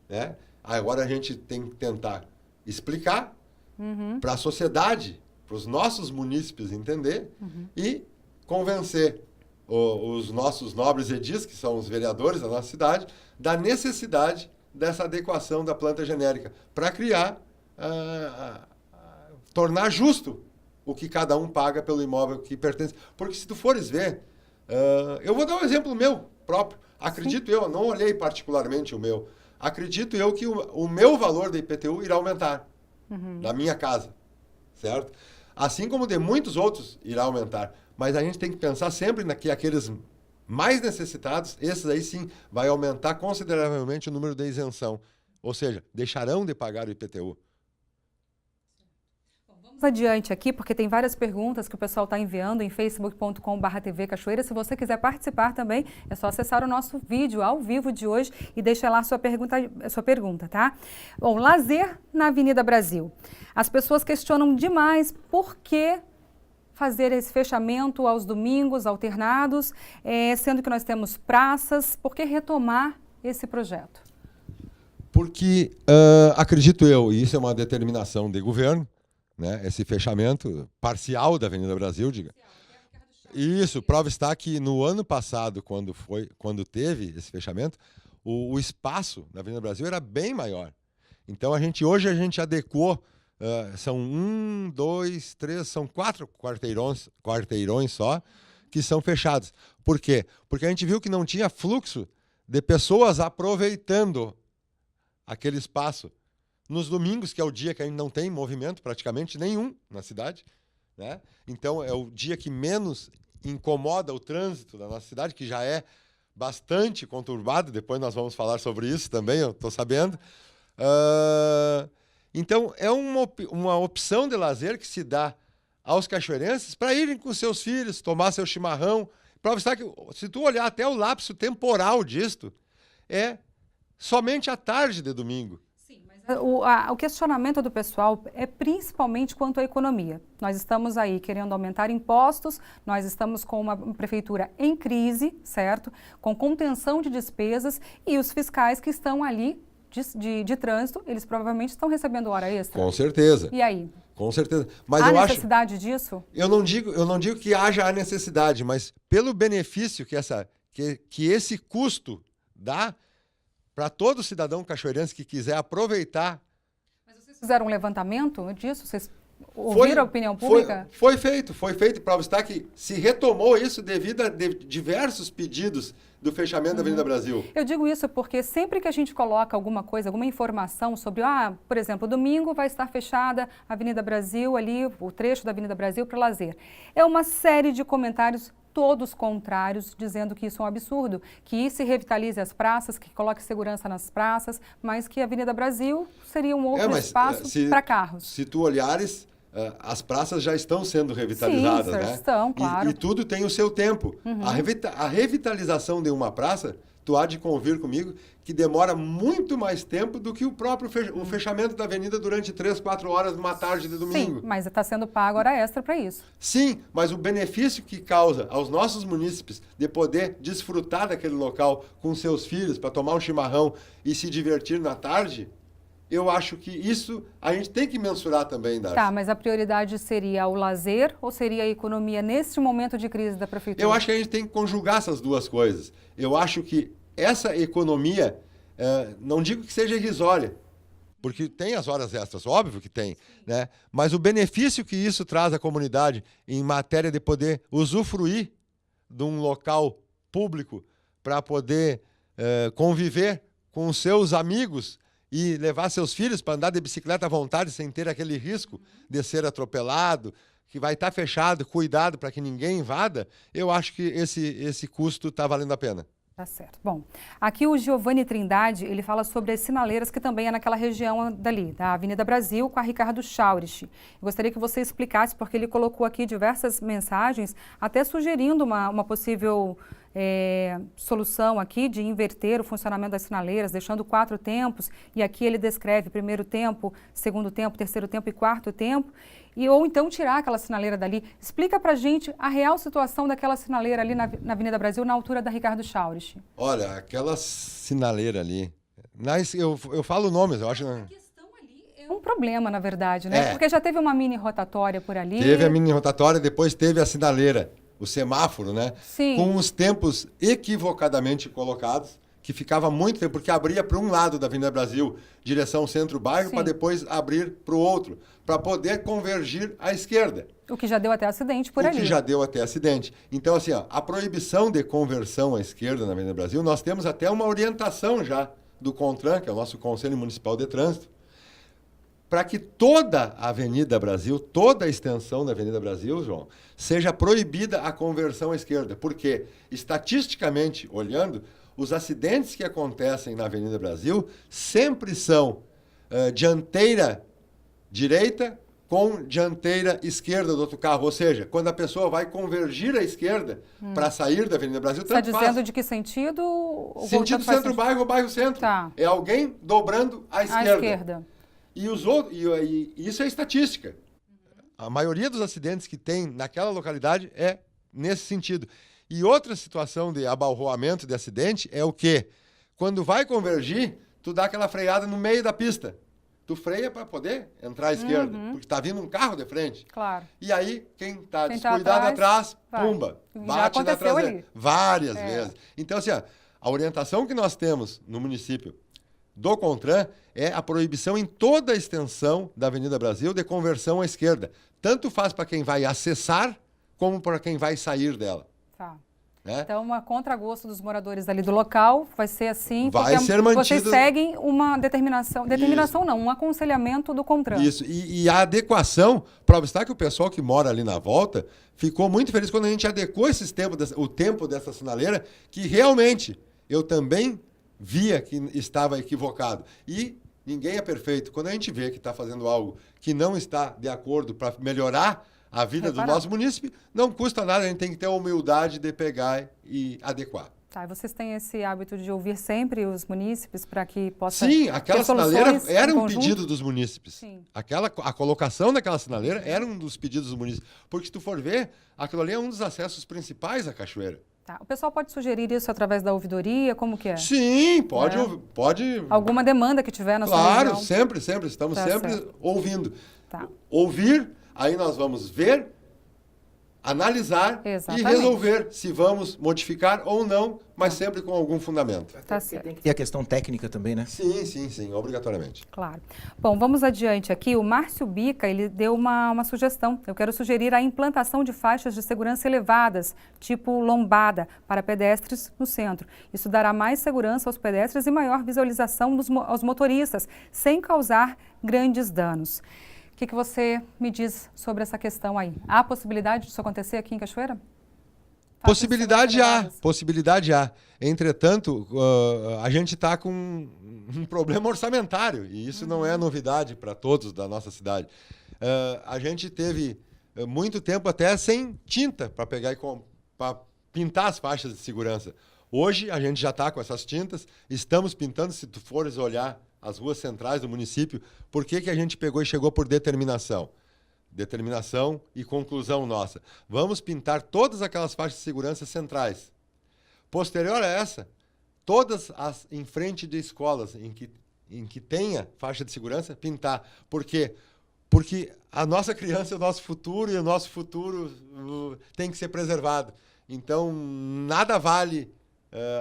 Né? Agora a gente tem que tentar explicar para a sociedade, para os nossos munícipes entender e convencer os nossos nobres edis, que são os vereadores da nossa cidade, da necessidade dessa adequação da planta genérica, para criar, tornar justo o que cada um paga pelo imóvel que pertence. Porque se tu fores ver, eu vou dar um exemplo meu próprio. Acredito eu, não olhei particularmente o meu, acredito eu que o meu valor da IPTU irá aumentar. da minha casa, certo? Assim como de muitos outros irá aumentar. Mas a gente tem que pensar sempre que aqueles mais necessitados, esses aí sim, vai aumentar consideravelmente o número de isenção. Ou seja, deixarão de pagar o IPTU. Vamos adiante aqui, porque tem várias perguntas que o pessoal está enviando em facebook.com/TV Cachoeira. Se você quiser participar também, é só acessar o nosso vídeo ao vivo de hoje e deixar lá a sua pergunta, tá? Bom, lazer na Avenida Brasil. As pessoas questionam demais por que fazer esse fechamento aos domingos alternados, sendo que nós temos praças. Por que retomar esse projeto? Porque, acredito eu, e isso é uma determinação de governo, né, esse fechamento parcial da Avenida Brasil, diga. Isso, prova está que no ano passado, quando teve esse fechamento, o espaço da Avenida Brasil era bem maior. Então, hoje a gente adequou, são 1, 2, 3, são 4 quarteirões só, que são fechados. Por quê? Porque a gente viu que não tinha fluxo de pessoas aproveitando aquele espaço. Nos domingos, que é o dia que a gente não tem movimento praticamente nenhum na cidade, né? Então é o dia que menos incomoda o trânsito da nossa cidade, que já é bastante conturbado. Depois nós vamos falar sobre isso também, eu estou sabendo. Então é uma opção de lazer que se dá aos cachoeirenses para irem com seus filhos, tomar seu chimarrão. Prova está que, se tu olhar até o lapso temporal disto, é somente à tarde de domingo. O questionamento do pessoal é principalmente quanto à economia. Nós estamos aí querendo aumentar impostos, nós estamos com uma prefeitura em crise, certo? Com contenção de despesas, e os fiscais que estão ali de trânsito, eles provavelmente estão recebendo hora extra. Com certeza. E aí? Com certeza. Mas há eu necessidade disso? Eu não digo que haja a necessidade, mas pelo benefício que esse custo dá para todo cidadão cachoeirense que quiser aproveitar. Mas vocês fizeram um levantamento disso? Vocês ouviram a opinião pública? Foi feito. Prova está que se retomou isso devido a diversos pedidos do fechamento da Avenida Brasil. Eu digo isso porque sempre que a gente coloca alguma coisa, alguma informação sobre, por exemplo, domingo vai estar fechada a Avenida Brasil, ali o trecho da Avenida Brasil para lazer. É uma série de comentários todos contrários, dizendo que isso é um absurdo, que se revitalize as praças, que coloque segurança nas praças, mas que a Avenida Brasil seria um outro espaço para carros. Se tu olhares, as praças já estão sendo revitalizadas, sim, né? Estão, claro. E tudo tem o seu tempo. A revitalização de uma praça, tu há de convir comigo, que demora muito mais tempo do que o próprio o fechamento da avenida durante 3, 4 horas numa tarde de domingo. Sim, mas está sendo pago hora extra para isso. Sim, mas o benefício que causa aos nossos munícipes de poder desfrutar daquele local com seus filhos para tomar um chimarrão e se divertir na tarde, eu acho que isso a gente tem que mensurar também, Darcy. Tá, mas a prioridade seria o lazer ou seria a economia neste momento de crise da prefeitura? Eu acho que a gente tem que conjugar essas duas coisas. Eu acho que essa economia, não digo que seja irrisória, porque tem as horas extras, óbvio que tem, né? Mas o benefício que isso traz à comunidade em matéria de poder usufruir de um local público para poder conviver com os seus amigos e levar seus filhos para andar de bicicleta à vontade sem ter aquele risco de ser atropelado, que vai estar fechado, cuidado para que ninguém invada, eu acho que esse custo está valendo a pena. Tá certo. Bom, aqui o Giovanni Trindade, ele fala sobre as sinaleiras que também é naquela região dali, da Avenida Brasil com a Ricardo Chaurich. Gostaria que você explicasse, porque ele colocou aqui diversas mensagens, até sugerindo uma possível solução aqui de inverter o funcionamento das sinaleiras, deixando 4 tempos, e aqui ele descreve primeiro tempo, segundo tempo, terceiro tempo e quarto tempo, ou então tirar aquela sinaleira dali. Explica pra gente a real situação daquela sinaleira ali na Avenida Brasil, na altura da Ricardo Chaurich. Olha, aquela sinaleira ali, eu falo nomes, eu acho... É um problema, na verdade, né? Porque já teve uma mini rotatória por ali. Teve a mini rotatória, depois teve a sinaleira, o semáforo, né? Sim. Com os tempos equivocadamente colocados, que ficava muito tempo, porque abria para um lado da Avenida Brasil, direção centro-bairro, para depois abrir para o outro, para poder convergir à esquerda. O que já deu até acidente por ali. O que já deu até acidente. Então, assim, a proibição de conversão à esquerda na Avenida Brasil, nós temos até uma orientação já do CONTRAN, que é o nosso Conselho Municipal de Trânsito, para que toda a Avenida Brasil, toda a extensão da Avenida Brasil, João, seja proibida a conversão à esquerda. Porque, estatisticamente olhando, os acidentes que acontecem na Avenida Brasil sempre são dianteira direita com dianteira esquerda do outro carro. Ou seja, quando a pessoa vai convergir à esquerda para sair da Avenida Brasil, tanto faz. Está dizendo de que sentido? Sentido centro-bairro ou bairro-centro. Tá. É alguém dobrando à esquerda. E isso é estatística. A maioria dos acidentes que tem naquela localidade é nesse sentido. E outra situação de abalroamento de acidente é o quê? Quando vai convergir, tu dá aquela freada no meio da pista. Tu freia para poder entrar à esquerda, porque está vindo um carro de frente. Claro. E aí, quem está descuidado atrás, pumba, bate na traseira. Ali. Várias vezes. Então, assim, a orientação que nós temos no município do CONTRAN é a proibição em toda a extensão da Avenida Brasil de conversão à esquerda. Tanto faz para quem vai acessar, como para quem vai sair dela. Tá. Então, a contragosto dos moradores ali do local, vai ser assim, vai ser mantido... vocês seguem uma determinação não, um aconselhamento do CONTRAN. Isso, e a adequação, prova está que o pessoal que mora ali na volta ficou muito feliz quando a gente adequou o tempo dessa sinaleira, que realmente eu também via que estava equivocado. E ninguém é perfeito. Quando a gente vê que está fazendo algo que não está de acordo para melhorar a vida do nosso município, não custa nada, a gente tem que ter a humildade de pegar e adequar. Tá, e vocês têm esse hábito de ouvir sempre os munícipes para que possa... Sim, aquela sinaleira era um pedido dos munícipes. Sim. A colocação daquela sinaleira era um dos pedidos dos munícipes. Porque se tu for ver, aquilo ali é um dos acessos principais à cachoeira. Tá. O pessoal pode sugerir isso através da ouvidoria? Como que é? Sim, pode. Alguma demanda que tiver na sua região? Claro, sempre. Estamos sempre ouvindo. Tá. Ouvir, aí nós vamos ver, analisar e resolver se vamos modificar ou não, mas sempre com algum fundamento. Tá certo. Tem que ter a questão técnica também, né? Sim, obrigatoriamente. Claro. Bom, vamos adiante aqui. O Márcio Bica, ele deu uma sugestão. Eu quero sugerir a implantação de faixas de segurança elevadas, tipo lombada, para pedestres no centro. Isso dará mais segurança aos pedestres e maior visualização aos motoristas, sem causar grandes danos. O que você me diz sobre essa questão aí? Há possibilidade disso acontecer aqui em Cachoeira? Possibilidade há. Entretanto, a gente está com um problema orçamentário, e isso não é novidade para todos da nossa cidade. A gente teve muito tempo até sem tinta para pegar para pintar as faixas de segurança. Hoje a gente já está com essas tintas, estamos pintando, se tu fores olhar as ruas centrais do município. Por que a gente pegou e chegou por determinação? Determinação e conclusão nossa. Vamos pintar todas aquelas faixas de segurança centrais. Posterior a essa, todas as em frente de escolas em que tenha faixa de segurança, pintar. Por quê? Porque a nossa criança é o nosso futuro e o nosso futuro tem que ser preservado. Então, nada vale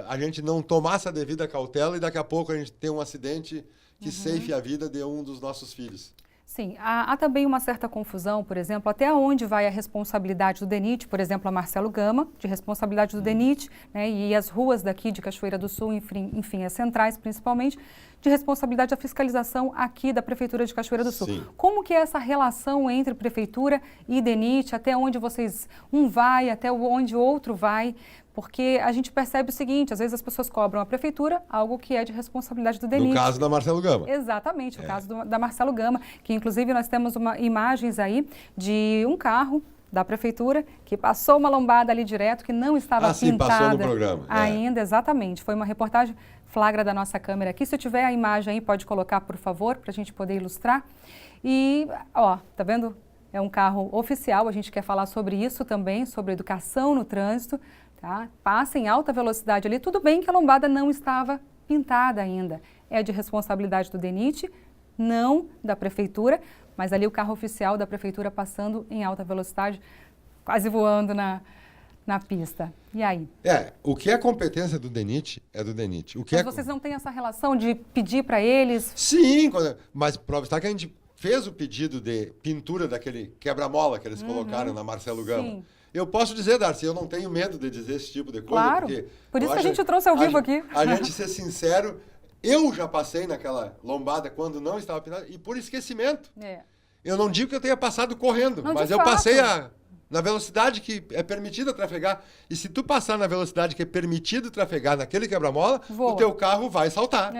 a gente não tomar essa devida cautela e daqui a pouco a gente tem um acidente que ceife a vida de um dos nossos filhos. Sim, há também uma certa confusão, por exemplo, até onde vai a responsabilidade do DENIT, por exemplo, a Marcelo Gama, de responsabilidade do DENIT, né, e as ruas daqui de Cachoeira do Sul, enfim, as centrais principalmente, de responsabilidade da fiscalização aqui da Prefeitura de Cachoeira do Sul. Sim. Como que é essa relação entre Prefeitura e DENIT, até onde um vai, até onde o outro vai? Porque a gente percebe o seguinte, às vezes as pessoas cobram a Prefeitura algo que é de responsabilidade do DENIT. No caso da Marcelo Gama. Exatamente, o caso da Marcelo Gama, que inclusive nós temos imagens aí de um carro da Prefeitura que passou uma lombada ali direto, que não estava pintada. Passou no programa. Ainda, exatamente. Foi uma reportagem flagra da nossa câmera aqui. Se eu tiver a imagem aí, pode colocar, por favor, para a gente poder ilustrar. E, tá vendo? É um carro oficial, a gente quer falar sobre isso também, sobre educação no trânsito. Tá? Passa em alta velocidade ali. Tudo bem que a lombada não estava pintada ainda. É de responsabilidade do DENIT, não da Prefeitura, mas ali o carro oficial da Prefeitura passando em alta velocidade, quase voando na pista. E aí? O que é competência do DENIT é do DENIT. Mas vocês não têm essa relação de pedir para eles? Sim, mas prova está que a gente fez o pedido de pintura daquele quebra-mola que eles colocaram na Marcelo Gama. Sim. Eu posso dizer, Darcy, eu não tenho medo de dizer esse tipo de coisa. Claro, porque por isso que a gente trouxe ao vivo aqui. A gente ser sincero, Eu já passei naquela lombada quando não estava pintado e por esquecimento. Eu não digo que eu tenha passado correndo, Não, mas de eu fato. passei na velocidade que é permitida trafegar. E se tu passar na velocidade que é permitido trafegar naquele quebra-mola, Voa. o teu carro vai saltar.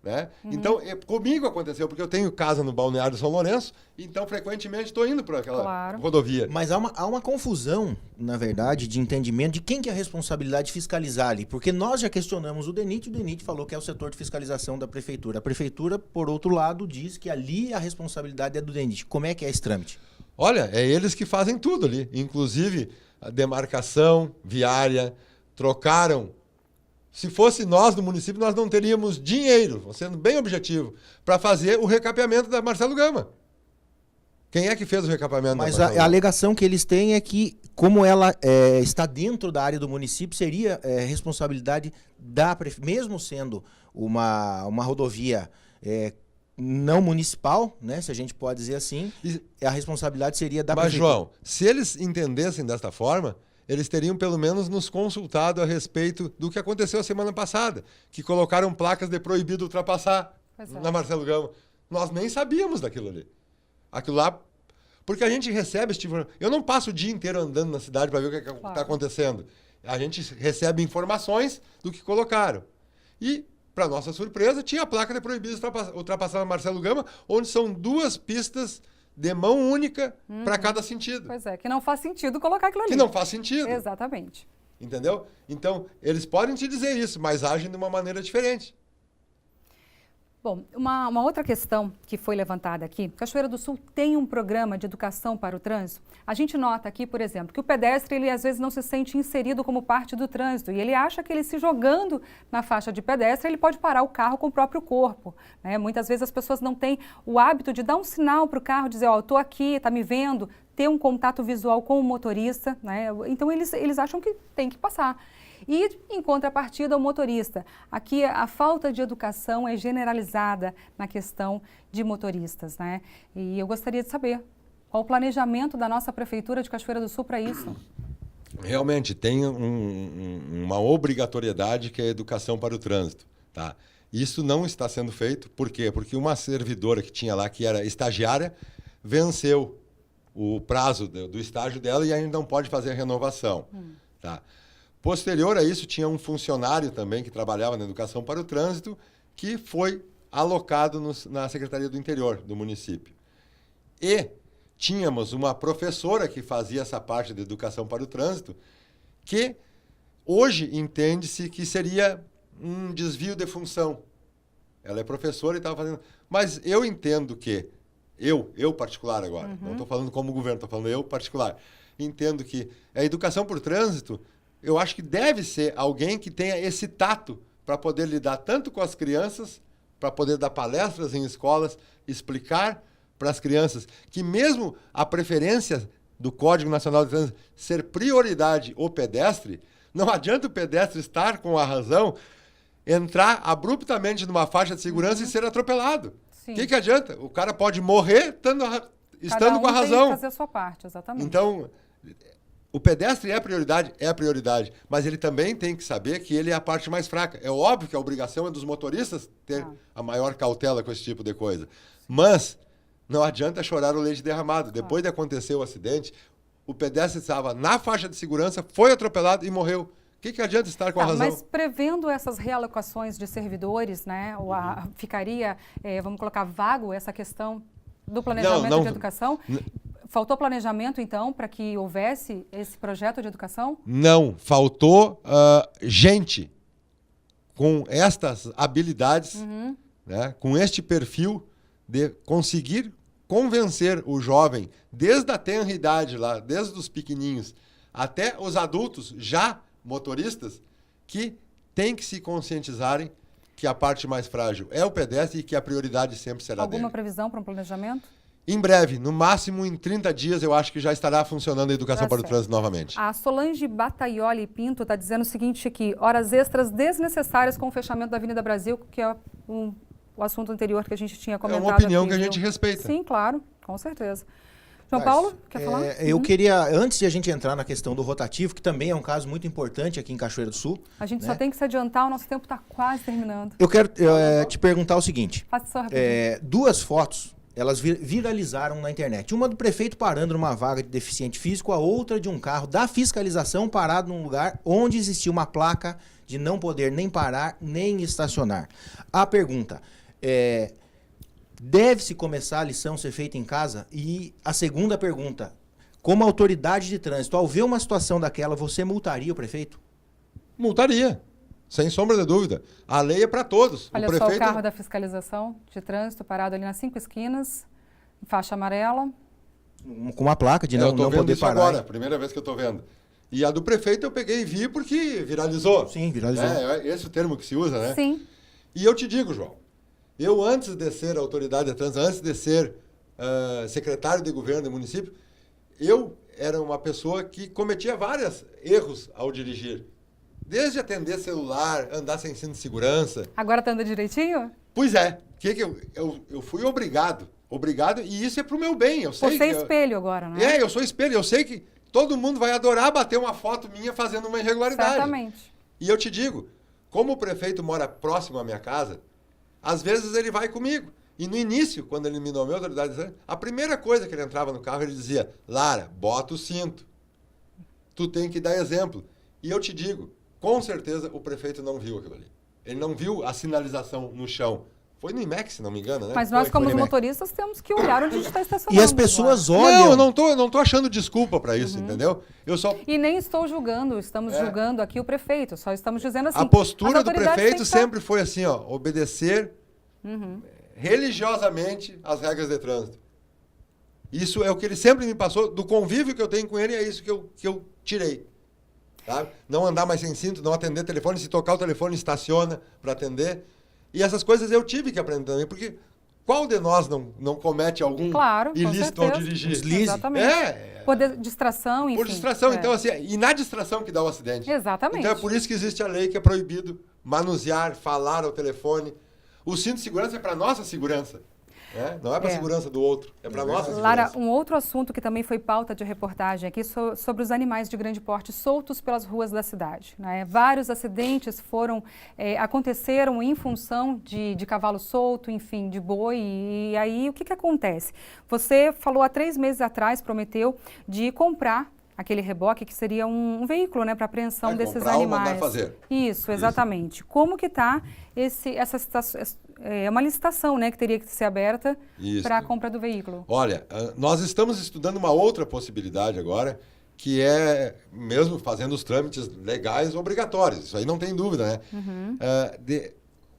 Né? Uhum. Então, comigo aconteceu, porque eu tenho casa no Balneário São Lourenço, então frequentemente estou indo por aquela rodovia. Mas há uma confusão, na verdade, de entendimento de quem que é a responsabilidade de fiscalizar ali. Porque nós já questionamos o DENIT, e o DENIT falou que é o setor de fiscalização da prefeitura. A prefeitura, por outro lado, diz que ali a responsabilidade é do DENIT. Como é que é esse trâmite? Olha, é eles que fazem tudo ali, inclusive a demarcação viária, trocaram. Se fosse nós do município, nós não teríamos dinheiro, sendo bem objetivo, para fazer o recapeamento da Marcelo Gama. Quem é que fez o recapeamento Mas da Marcelo a Gama? alegação que eles têm é que, como ela está dentro da área do município, seria responsabilidade da prefeitura, mesmo sendo uma rodovia não municipal, né, se a gente pode dizer assim, a responsabilidade seria da prefeitura. Mas, João, se eles entendessem desta forma, eles teriam pelo menos nos consultado a respeito do que aconteceu a semana passada, que colocaram placas de proibido ultrapassar na Marcelo Gama. Nós nem sabíamos daquilo ali. Aquilo lá, porque a gente recebe esse tipo... Eu não passo o dia inteiro andando na cidade para ver o que está acontecendo. A gente recebe informações do que colocaram. E, para nossa surpresa, tinha a placa de proibido ultrapassar na Marcelo Gama, onde são 2 pistas de mão única para cada sentido. Pois é, que não faz sentido colocar aquilo ali. Que não faz sentido. Exatamente. Entendeu? Então, eles podem te dizer isso, mas agem de uma maneira diferente. Bom, uma outra questão que foi levantada aqui, Cachoeira do Sul tem um programa de educação para o trânsito. A gente nota aqui, por exemplo, que o pedestre, ele às vezes não se sente inserido como parte do trânsito e ele acha que ele se jogando na faixa de pedestre, ele pode parar o carro com o próprio corpo, né? Muitas vezes as pessoas não têm o hábito de dar um sinal para o carro, dizer, ó, eu estou aqui, está me vendo, ter um contato visual com o motorista, né? Então eles acham que tem que passar. E, em contrapartida, o motorista. Aqui, a falta de educação é generalizada na questão de motoristas, né? E eu gostaria de saber qual o planejamento da nossa Prefeitura de Cachoeira do Sul para isso. Realmente, tem uma obrigatoriedade que é a educação para o trânsito. Tá? Isso não está sendo feito. Por quê? Porque uma servidora que tinha lá, que era estagiária, venceu o prazo do estágio dela e ainda não pode fazer a renovação. Tá? Posterior a isso, tinha um funcionário também que trabalhava na educação para o trânsito que foi alocado na Secretaria do Interior do município. E tínhamos uma professora que fazia essa parte de educação para o trânsito que hoje entende-se que seria um desvio de função. Ela é professora e estava fazendo... Mas eu entendo que, eu particular agora, não estou falando como governo, estou falando eu particular, entendo que a educação por trânsito, eu acho que deve ser alguém que tenha esse tato para poder lidar tanto com as crianças, para poder dar palestras em escolas, explicar para as crianças que mesmo a preferência do Código Nacional de Trânsito ser prioridade o pedestre, não adianta o pedestre estar com a razão, entrar abruptamente numa faixa de segurança e ser atropelado. O que adianta? O cara pode morrer estando com a razão. Tem que fazer a sua parte, exatamente. Então, o pedestre é prioridade, mas ele também tem que saber que ele é a parte mais fraca. É óbvio que a obrigação é dos motoristas ter a maior cautela com esse tipo de coisa. Mas não adianta chorar o leite derramado. Depois de acontecer o acidente, o pedestre estava na faixa de segurança, foi atropelado e morreu. O que adianta estar com a razão? Mas prevendo essas realocações de servidores, né, ficaria, vamos colocar, vago essa questão do planejamento de educação? Faltou planejamento, então, para que houvesse esse projeto de educação? Não, faltou gente com estas habilidades, né, com este perfil de conseguir convencer o jovem, desde a tenra idade lá, desde os pequeninhos, até os adultos já motoristas, que tem que se conscientizarem que a parte mais frágil é o pedestre e que a prioridade sempre será dele. Alguma previsão para um planejamento? Em breve, no máximo em 30 dias, eu acho que já estará funcionando a educação para o trânsito novamente. A Solange Bataioli Pinto está dizendo o seguinte aqui, horas extras desnecessárias com o fechamento da Avenida Brasil, que é o assunto anterior que a gente tinha comentado. É uma opinião aqui, que a gente respeita. Sim, claro, com certeza. João Paulo, quer falar? Eu queria, antes de a gente entrar na questão do rotativo, que também é um caso muito importante aqui em Cachoeira do Sul. A gente só tem que se adiantar, o nosso tempo está quase terminando. Eu quero te perguntar o seguinte. Faça só rapidinho. Duas fotos, elas viralizaram na internet. Uma do prefeito parando numa vaga de deficiente físico, a outra de um carro da fiscalização parado num lugar onde existia uma placa de não poder nem parar, nem estacionar. A pergunta deve-se começar a lição ser feita em casa? E a segunda pergunta, como autoridade de trânsito, ao ver uma situação daquela, você multaria o prefeito? Multaria, sem sombra de dúvida. A lei é para todos. Olha só o carro da fiscalização de trânsito parado ali nas 5 esquinas, faixa amarela. Com uma placa de não poder parar. Agora, primeira vez que eu estou vendo. E a do prefeito eu peguei e vi porque viralizou. Sim, viralizou. Esse é o termo que se usa, né? Sim. E eu te digo, João, eu antes de ser autoridade de trânsito, antes de ser secretário de governo do município, eu era uma pessoa que cometia vários erros ao dirigir. Desde atender celular, andar sem cinto de segurança. Agora tá andando direitinho? Pois é. Eu fui obrigado, e isso é pro meu bem. Eu sei Você é espelho agora, né? Eu sou espelho. Eu sei que todo mundo vai adorar bater uma foto minha fazendo uma irregularidade. Exatamente. E eu te digo, como o prefeito mora próximo à minha casa, às vezes ele vai comigo. E no início, quando ele me nomeou autoridade, a primeira coisa que ele entrava no carro, ele dizia: Lara, bota o cinto. Tu tem que dar exemplo. E eu te digo, com certeza o prefeito não viu aquilo ali. Ele não viu a sinalização no chão. Foi no IMEC, se não me engano, né? Mas nós, como os motoristas, temos que olhar onde a gente está estacionando. E as pessoas olham... Não, eu não tô achando desculpa para isso, entendeu? E nem estou julgando, estamos julgando aqui o prefeito, só estamos dizendo assim... A postura do prefeito sempre foi assim, obedecer religiosamente as regras de trânsito. Isso é o que ele sempre me passou, do convívio que eu tenho com ele, é isso que eu tirei. Tá? Não andar mais sem cinto, não atender telefone, se tocar o telefone, estaciona para atender. E essas coisas eu tive que aprender também, porque qual de nós não comete algum ilícito ao dirigir? Deslize. Exatamente. Por distração, enfim. Por distração, então assim, e na distração que dá o acidente. Exatamente. Então é por isso que existe a lei que é proibido manusear, falar ao telefone. O cinto de segurança é para nossa segurança. Não é para a segurança do outro, é para nossa segurança. Lara, um outro assunto que também foi pauta de reportagem aqui sobre os animais de grande porte soltos pelas ruas da cidade. Né? Vários acidentes aconteceram em função de cavalo solto, enfim, de boi. E aí o que acontece? Você falou há 3 meses atrás, prometeu, de comprar aquele reboque que seria um veículo, né, para apreensão desses animais. Mandar fazer. Isso, exatamente. Isso. Como que está essa situação? É uma licitação, né, que teria que ser aberta para a compra do veículo. Olha, nós estamos estudando uma outra possibilidade agora, que é mesmo fazendo os trâmites legais obrigatórios. Isso aí não tem dúvida, né?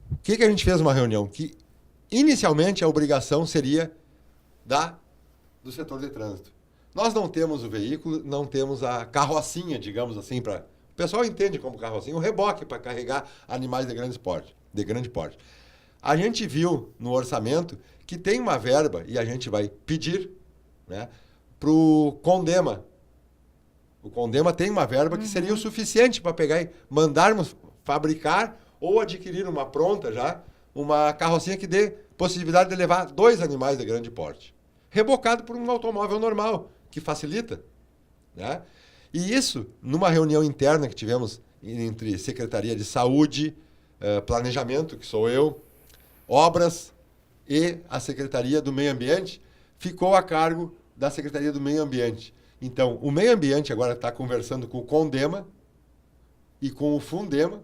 O que a gente fez numa reunião? Que inicialmente a obrigação seria do setor de trânsito. Nós não temos o veículo, não temos a carrocinha, digamos assim, para... O pessoal entende como carrocinha, um reboque para carregar animais de grande porte. A gente viu no orçamento que tem uma verba, e a gente vai pedir, né, para o Condema. O Condema tem uma verba que seria o suficiente para pegar e mandarmos fabricar ou adquirir uma pronta já, uma carrocinha que dê possibilidade de levar 2 animais de grande porte. Rebocado por um automóvel normal, que facilita. Né? E isso, numa reunião interna que tivemos entre Secretaria de Saúde, Planejamento, que sou eu, Obras e a Secretaria do Meio Ambiente, ficou a cargo da Secretaria do Meio Ambiente. Então, o Meio Ambiente agora está conversando com o Condema e com o Fundema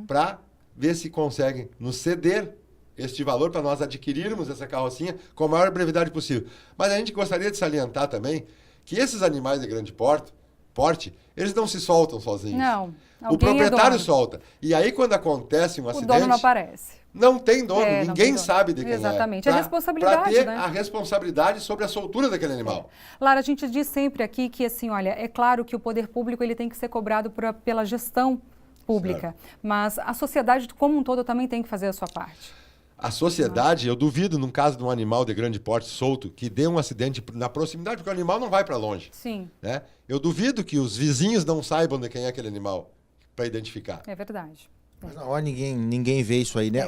para ver se conseguem nos ceder este valor para nós adquirirmos essa carrocinha com a maior brevidade possível. Mas a gente gostaria de salientar também que esses animais de grande porte, eles não se soltam sozinhos. Não. O proprietário solta. E aí, quando acontece um acidente... O dono não aparece. Não tem dono, ninguém sabe de quem Exatamente. É a responsabilidade, para ter né? a responsabilidade sobre a soltura daquele animal. Lara, a gente diz sempre aqui que, assim, olha, é claro que o poder público ele tem que ser cobrado pela gestão pública, mas a sociedade como um todo também tem que fazer a sua parte. A sociedade, eu duvido, num caso de um animal de grande porte solto, que dê um acidente na proximidade, porque o animal não vai para longe. Sim. Né? Eu duvido que os vizinhos não saibam de quem é aquele animal para identificar. É verdade. Mas na hora ninguém vê isso aí, né?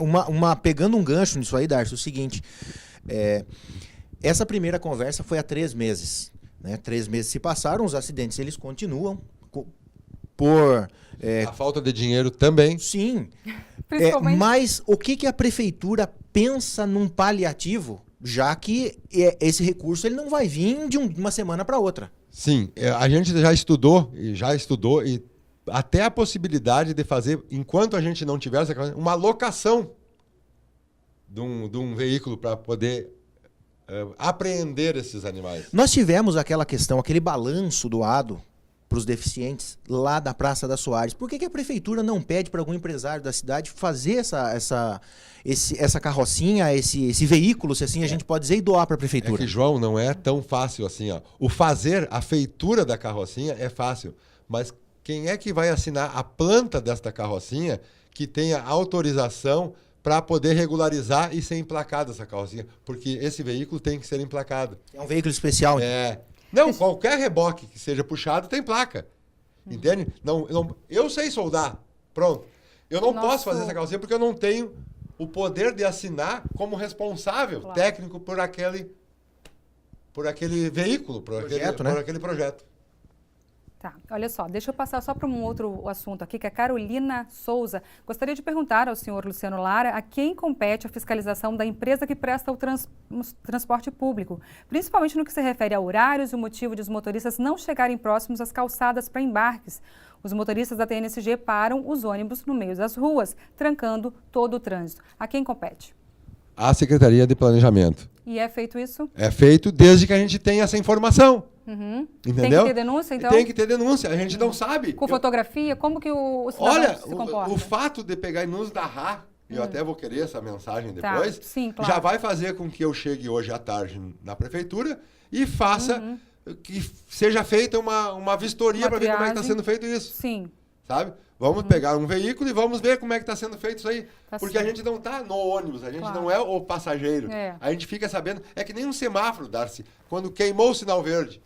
Pegando um gancho nisso aí, Darcy, o seguinte, Essa primeira conversa foi há 3 meses. Né? 3 meses se passaram, os acidentes eles continuam por... A falta de dinheiro também. Sim. Principalmente... Mas o que a prefeitura pensa num paliativo, já que esse recurso ele não vai vir de uma semana para outra? Sim, a gente já estudou e até a possibilidade de fazer, enquanto a gente não tiver uma locação de um veículo para poder apreender esses animais. Nós tivemos aquela questão, aquele balanço doado para os deficientes lá da Praça da Soares. Por que a prefeitura não pede para algum empresário da cidade fazer essa carrocinha, esse veículo, se assim a gente pode dizer, e doar para a prefeitura? É que, João, não é tão fácil assim. Ó. A feitura da carrocinha é fácil, mas quem é que vai assinar a planta desta carrocinha que tenha autorização para poder regularizar e ser emplacada essa carrocinha? Porque esse veículo tem que ser emplacado. É um veículo especial. Não, qualquer reboque que seja puxado tem placa. Entende? Não, eu sei soldar. Pronto. Eu não posso fazer essa carrocinha porque eu não tenho o poder de assinar como responsável técnico por aquele veículo, por aquele projeto. Tá, olha só, deixa eu passar só para um outro assunto aqui, que é a Carolina Souza. Gostaria de perguntar ao senhor Luciano Lara a quem compete a fiscalização da empresa que presta o transporte público, principalmente no que se refere a horários e o motivo de os motoristas não chegarem próximos às calçadas para embarques. Os motoristas da TNSG param os ônibus no meio das ruas, trancando todo o trânsito. A quem compete? A Secretaria de Planejamento. E é feito isso? É feito desde que a gente tenha essa informação. Entendeu? Tem que ter denúncia, então? Tem que ter denúncia, a gente não sabe. Com fotografia? Como que o cidadão se comporta? O fato de pegar e nos narrar, eu até vou querer essa mensagem depois, sim, claro. já vai fazer com que eu chegue hoje à tarde na prefeitura e faça que seja feita uma vistoria para ver como é que está sendo feito isso. Sim. Sabe? Vamos pegar um veículo e vamos ver como é que está sendo feito isso aí. Porque certo. a gente não está no ônibus, a gente não é o passageiro. A gente fica sabendo. É que nem um semáforo, Darcy. Quando queimou o sinal verde.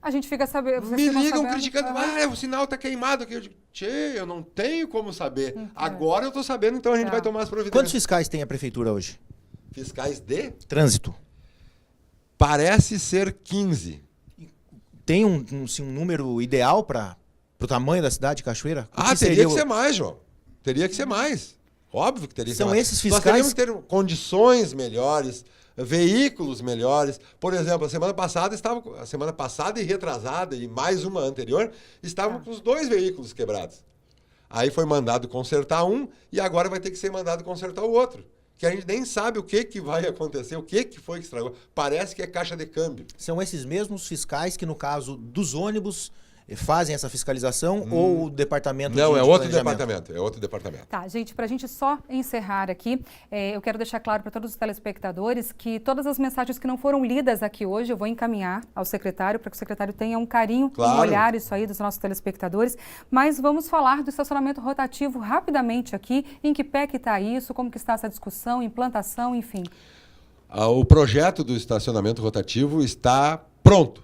A gente fica sabendo. Me ligam criticando. O sinal está queimado aqui. Eu digo, eu não tenho como saber. Agora eu estou sabendo, então a gente vai tomar as providências. Quantos fiscais tem a prefeitura hoje? Fiscais de? Trânsito. Parece ser 15. Tem um número ideal para o tamanho da cidade de Cachoeira? Teria que ser mais, João. Teria que ser mais. Óbvio que teria que ser mais. São esses fiscais... Nós teríamos que ter condições melhores, veículos melhores. Por exemplo, a semana passada e retrasada, e mais uma anterior, estavam com os 2 veículos quebrados. Aí foi mandado consertar um e agora vai ter que ser mandado consertar o outro. Que a gente nem sabe o que vai acontecer, o que foi que estragou. Parece que é caixa de câmbio. São esses mesmos fiscais que, no caso dos ônibus, fazem essa fiscalização ou o departamento Não, de é outro planejamento? departamento. Tá, gente, para a gente só encerrar aqui, eu quero deixar claro para todos os telespectadores que todas as mensagens que não foram lidas aqui hoje eu vou encaminhar ao secretário, para que o secretário tenha um carinho em olhar isso aí dos nossos telespectadores. Mas vamos falar do estacionamento rotativo rapidamente aqui. Em que pé que está isso, como que está essa discussão, implantação, enfim. O projeto do estacionamento rotativo está pronto.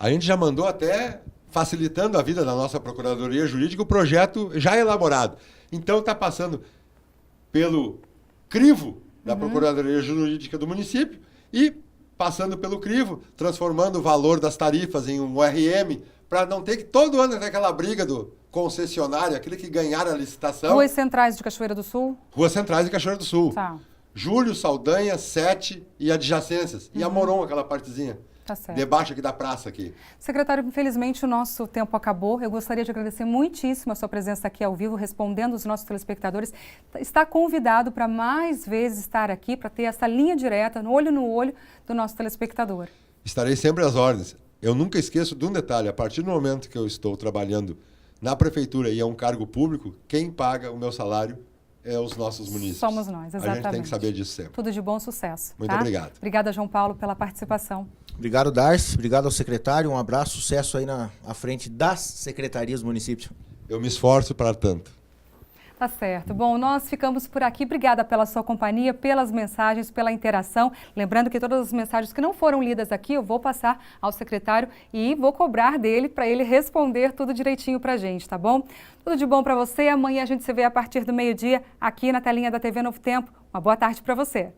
A gente já mandou até, facilitando a vida da nossa Procuradoria Jurídica, o projeto já elaborado. Então está passando pelo crivo da Procuradoria Jurídica do município e passando pelo crivo, transformando o valor das tarifas em um RM, para não ter que todo ano ter aquela briga do concessionário, aquele que ganhar a licitação. Ruas centrais de Cachoeira do Sul? Ruas centrais de Cachoeira do Sul. Tá. Júlio, Saldanha, 7 e adjacências. E a Moron, aquela partezinha. Tá certo. Debaixo aqui da praça aqui. Secretário, infelizmente o nosso tempo acabou. Eu gostaria de agradecer muitíssimo a sua presença aqui ao vivo, respondendo os nossos telespectadores. Está convidado para mais vezes estar aqui, para ter essa linha direta, no olho do nosso telespectador. Estarei sempre às ordens. Eu nunca esqueço de um detalhe. A partir do momento que eu estou trabalhando na prefeitura e é um cargo público, quem paga o meu salário é os nossos munícipes. Somos nós, exatamente. A gente tem que saber disso sempre. Tudo de bom, sucesso. Muito obrigado. Obrigada, João Paulo, pela participação. Obrigado, Darcy. Obrigado ao secretário. Um abraço, sucesso aí à frente das secretarias do município. Eu me esforço para tanto. Tá certo. Bom, nós ficamos por aqui. Obrigada pela sua companhia, pelas mensagens, pela interação. Lembrando que todas as mensagens que não foram lidas aqui, eu vou passar ao secretário e vou cobrar dele para ele responder tudo direitinho para a gente, tá bom? Tudo de bom para você. Amanhã a gente se vê a partir do meio-dia aqui na telinha da TV Novo Tempo. Uma boa tarde para você.